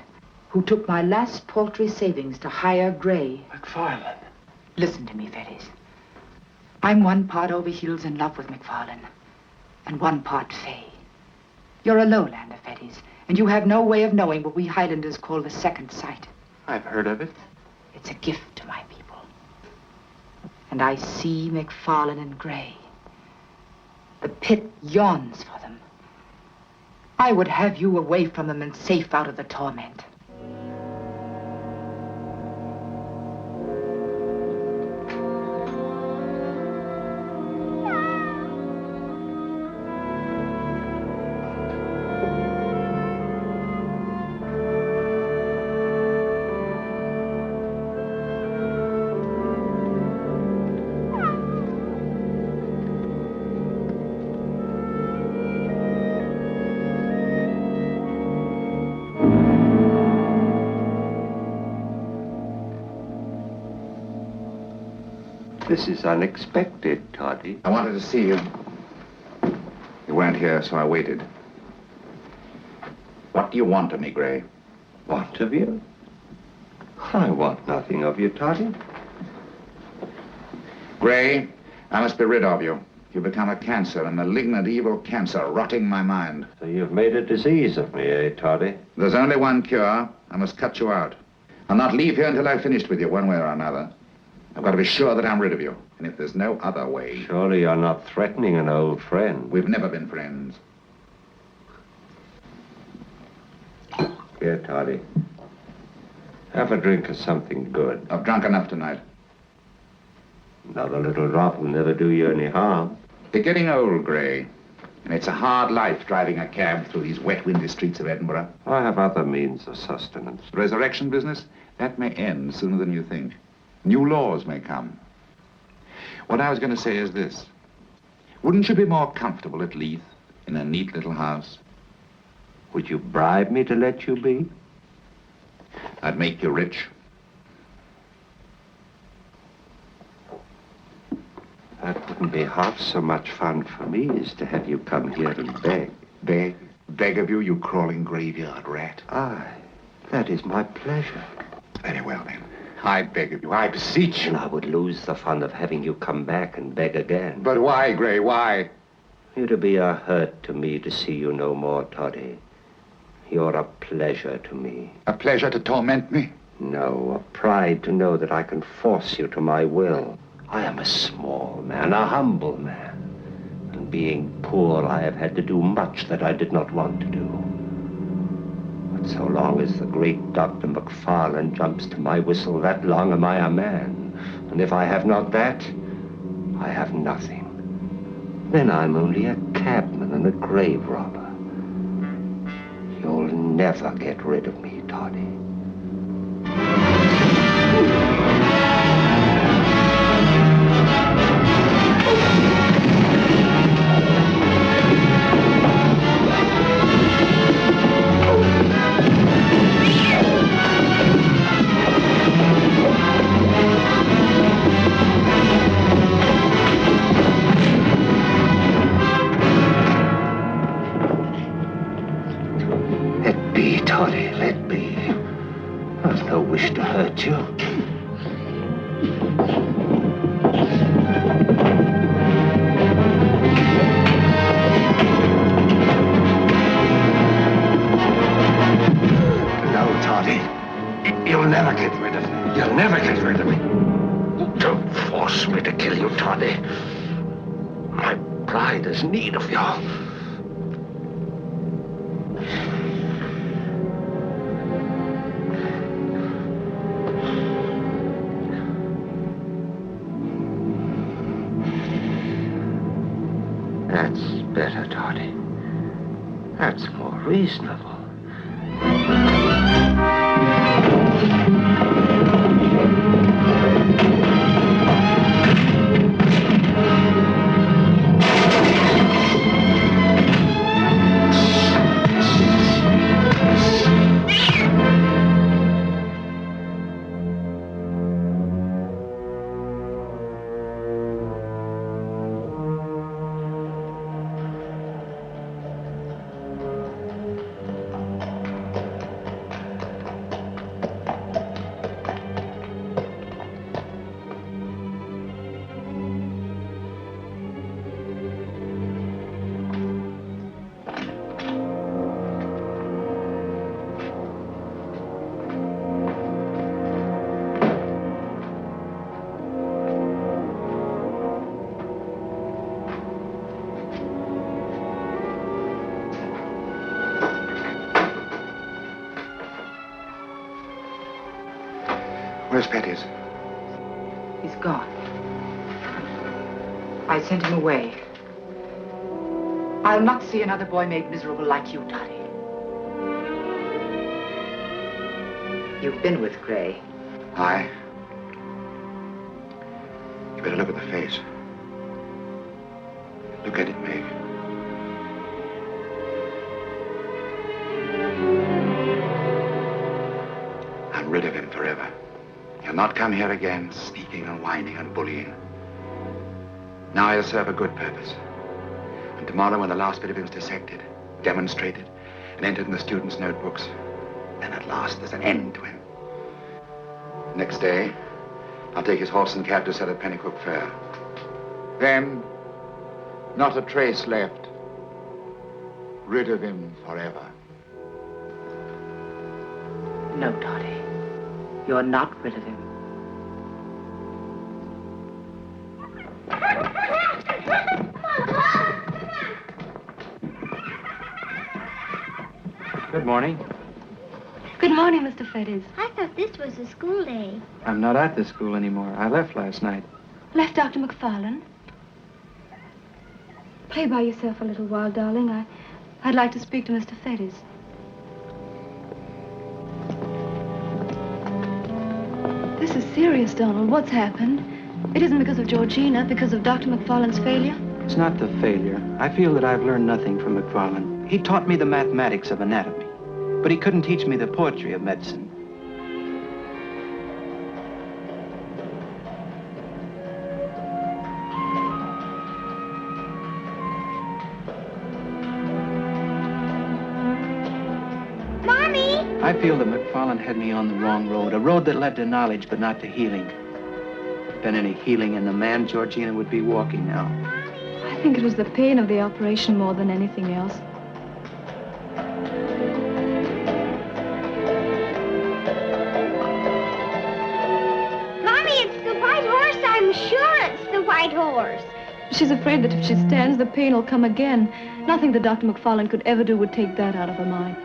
Who took my last paltry savings to hire Gray. McFarlane. Listen to me, Fettes. I'm one part over heels in love with McFarlane. And one part Fay. You're a lowlander, Fettes. And you have no way of knowing what we Highlanders call the second sight. I've heard of it. It's a gift to my people. And I see McFarlane and Gray. The pit yawns for them. I would have you away from them and safe out of the torment. This is unexpected, Toddy. I wanted to see you. You weren't here, so I waited. What do you want of me, Gray? Want of you? I want nothing of you, Toddy. Gray, I must be rid of you. You've become a cancer, a malignant, evil cancer, rotting my mind. So you've made a disease of me, eh, Toddy? There's only one cure. I must cut you out. I'll not leave here until I've finished with you, one way or another. I've got to be sure that I'm rid of you. And if there's no other way... Surely you're not threatening an old friend. We've never been friends. Here, Toddy. Have a drink of something good. I've drunk enough tonight. Another little drop will never do you any harm. You're getting old, Gray. And it's a hard life driving a cab through these wet, windy streets of Edinburgh. I have other means of sustenance. The resurrection business? That may end sooner than you think. New laws may come. What I was going to say is this. Wouldn't you be more comfortable at Leith in a neat little house? Would you bribe me to let you be? I'd make you rich. That wouldn't be half so much fun for me as to have you come here and beg. Beg? Beg of you, you crawling graveyard rat. Aye, that is my pleasure. Very well, then. I beg of you, I beseech you. And I would lose the fun of having you come back and beg again. But why, Gray, why? It'd be a hurt to me to see you no more, Toddy. You're a pleasure to me. A pleasure to torment me? No, a pride to know that I can force you to my will. I am a small man, a humble man. And being poor, I have had to do much that I did not want to do. But so long as the great Dr. McFarlane jumps to my whistle, that long am I a man. And if I have not that, I have nothing. Then I'm only a cabman and a grave robber. You'll never get rid of me, Toddy. Toddy, let be. I've no wish to hurt you. No, Toddy. You'll never get rid of me. You'll never get rid of me. Don't force me to kill you, Toddy. My pride has need of you. That's better, Toddy. That's more reasonable. Where's Fettes? He's gone. I sent him away. I'll not see another boy made miserable like you, Dottie. You've been with Gray. Aye. You better look at the face. Look at it, Meg. I'm rid of him forever. He'll not come here again, sneaking and whining and bullying. Now he'll serve a good purpose. And tomorrow, when the last bit of him's dissected, demonstrated, and entered in the students' notebooks, then at last there's an end to him. Next day, I'll take his horse and cab to sell at Pennycook Fair. Then, not a trace left. Rid of him forever. No, Dottie. You're not rid of him. Good morning. Good morning, Mr. Fettes. I thought this was a school day. I'm not at the school anymore. I left last night. Left Dr. McFarlane? Play by yourself a little while, darling. I'd like to speak to Mr. Fettes. This is serious, Donald. What's happened? It isn't because of Georgina, because of Dr. McFarlane's failure? It's not the failure. I feel that I've learned nothing from McFarlane. He taught me the mathematics of anatomy, but he couldn't teach me the poetry of medicine. Mommy! I feel that McFarlane had me on the wrong road, a road that led to knowledge but not to healing. If there'd been any healing in the man, Georgina would be walking now. I think it was the pain of the operation more than anything else. Mommy, it's the white horse. I'm sure it's the white horse. She's afraid that if she stands, the pain will come again. Nothing that Dr. McFarlane could ever do would take that out of her mind.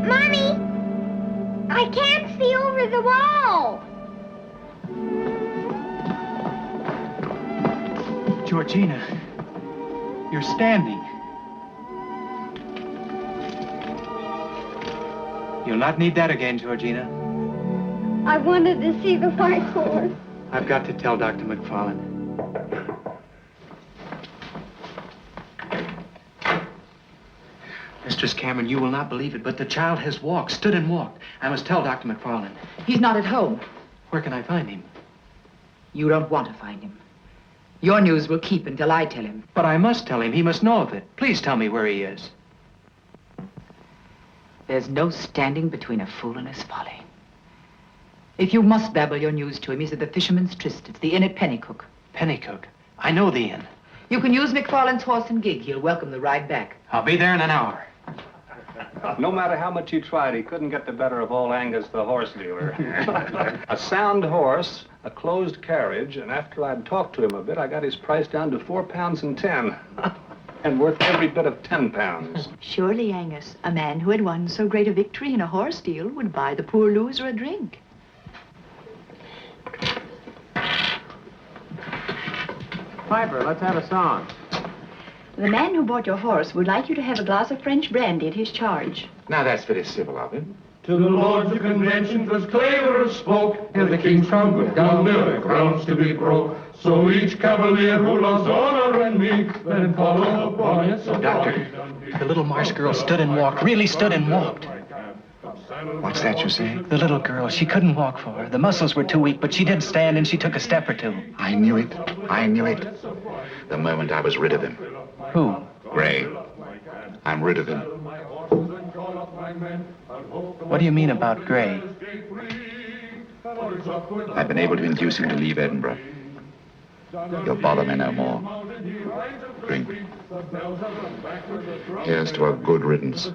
Mommy! I can't see over the wall. Georgina, you're standing. You'll not need that again, Georgina. I wanted to see the white horse. I've got to tell Dr. McFarlane. Mistress Cameron, you will not believe it, but the child has walked, stood and walked. I must tell Dr. McFarlane. He's not at home. Where can I find him? You don't want to find him. Your news will keep until I tell him. But I must tell him. He must know of it. Please tell me where he is. There's no standing between a fool and his folly. If you must babble your news to him, he's at the Fisherman's Tryst. It's the inn at Pennycook. Pennycook? I know the inn. You can use McFarlane's horse and gig. He'll welcome the ride back. I'll be there in an hour. No matter how much he tried, he couldn't get the better of old Angus, the horse dealer. A sound horse, a closed carriage, and after I'd talked to him a bit, I got his price down to £4.10. And worth every bit of £10. Surely, Angus, a man who had won so great a victory in a horse deal would buy the poor loser a drink. Piper, let's have a song. The man who bought your horse would like you to have a glass of French brandy at his charge. Now, that's very civil of him. To the Lords of Convention 'twas Claver spoke, and the King's trump with Galmeric grounds to be broke. So each cavalier who loves honor and me, let him follow upon it. So Doctor, the little Marsh girl stood and walked, really stood and walked. What's that you say? The little girl, she couldn't walk for her. The muscles were too weak, but she did stand and she took a step or two. I knew it. I knew it. The moment I was rid of him. Who? Gray. I'm rid of him. What do you mean about Gray? I've been able to induce him to leave Edinburgh. He'll bother me no more. Drink. Here's to a good riddance.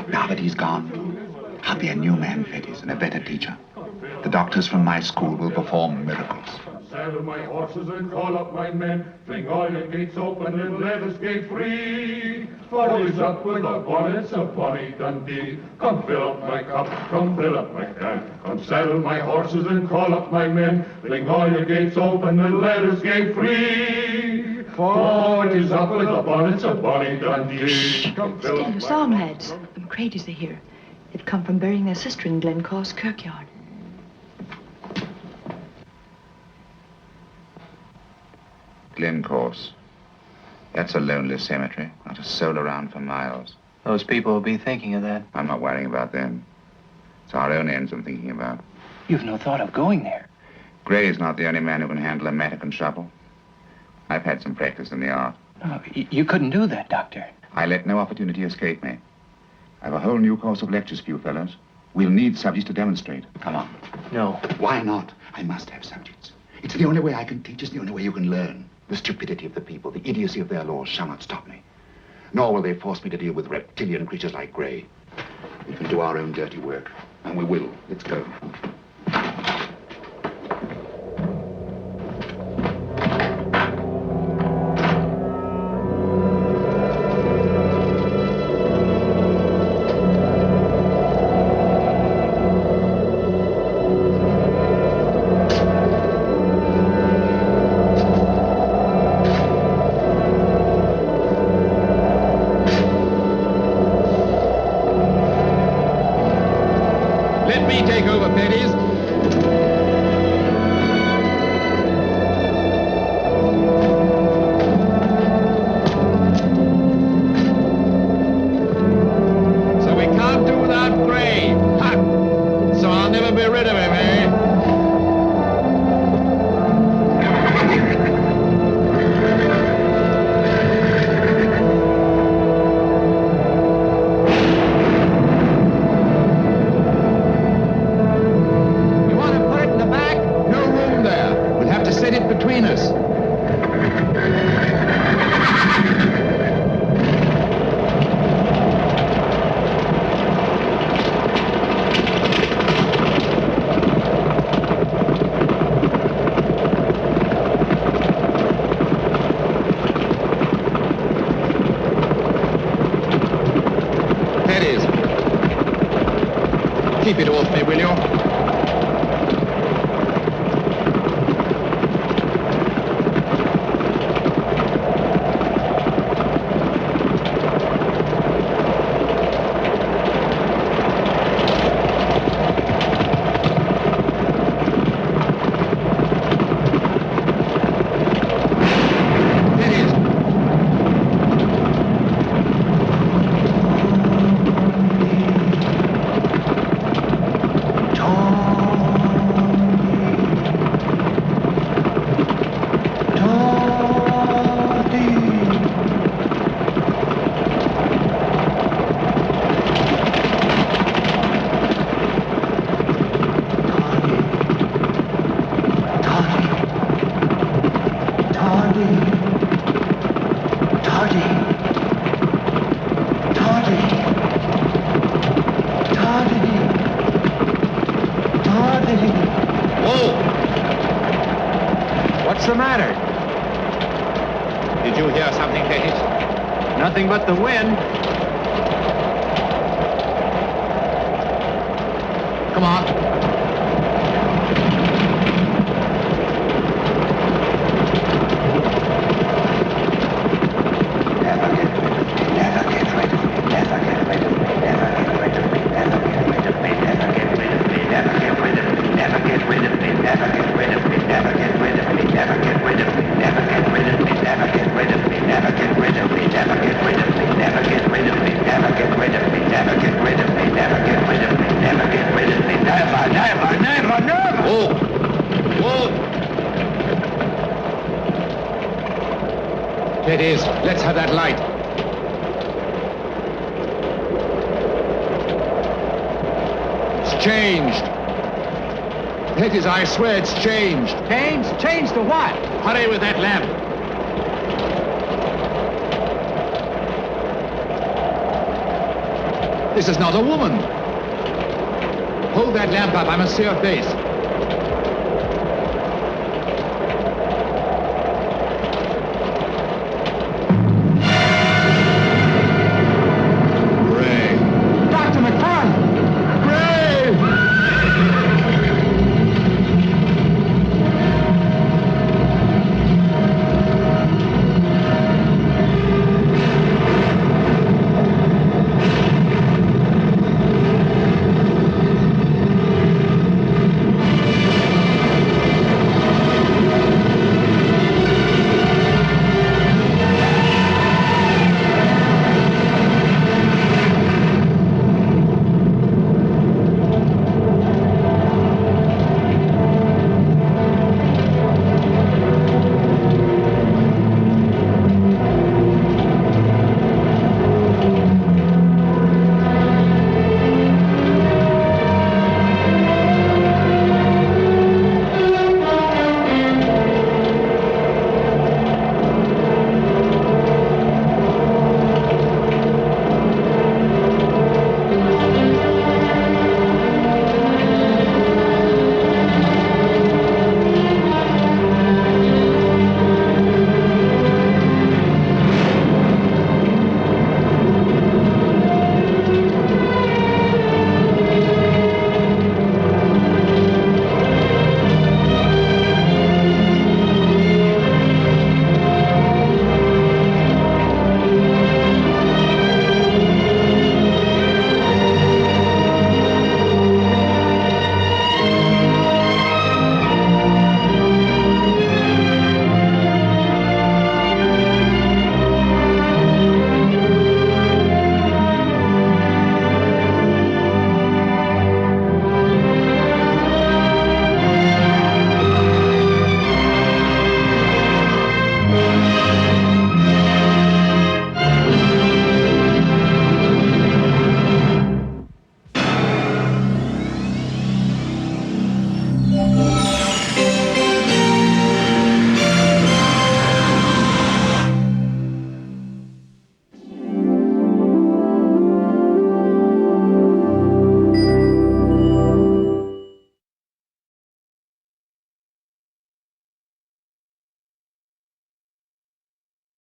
Now that he's gone, I'll be a new man, Fettes, and a better teacher. The doctors from my school will perform miracles. Saddle my horses and call up my men. Fling all your gates open and let us skate free. Follies up with the bonnets of Bonnie Dundee. Come fill up my cup, come fill up my can. Come saddle my horses and call up my men. Fling all your gates open and let us skate free. Follies up with the bonnets of Bonnie Dundee. Come fill Steady up your my song, lads. The Macreadys are here. They've come from burying their sister in Glencorse kirkyard. Glencorse. That's a lonely cemetery. Not a soul around for miles. Those people will be thinking of that. I'm not worrying about them. It's our own ends I'm thinking about. You've no thought of going there. Gray's not the only man who can handle a mattock and shovel. I've had some practice in the art. No, you couldn't do that, Doctor. I let no opportunity escape me. I have a whole new course of lectures for you fellows. We'll need subjects to demonstrate. Come on. No. Why not? I must have subjects. It's the only way I can teach. It's the only way you can learn. The stupidity of the people, the idiocy of their laws shall not stop me. Nor will they force me to deal with reptilian creatures like Gray. We can do our own dirty work. And we will. Let's go. Let me take over, Petties. So we can't do without Gray. Ha! So I'll never be rid of him, eh? You want to put it in the back? No room there. We'll have to set it between us. Petties. Keep it off me, will you? What's the matter? Did you hear something, Petties? Nothing but the wind. Come on. It is. Let's have that light. It's changed. It is, I swear it's changed. Changed? Changed to what? Hurry with that lamp. This is not a woman. Hold that lamp up. I must see her face.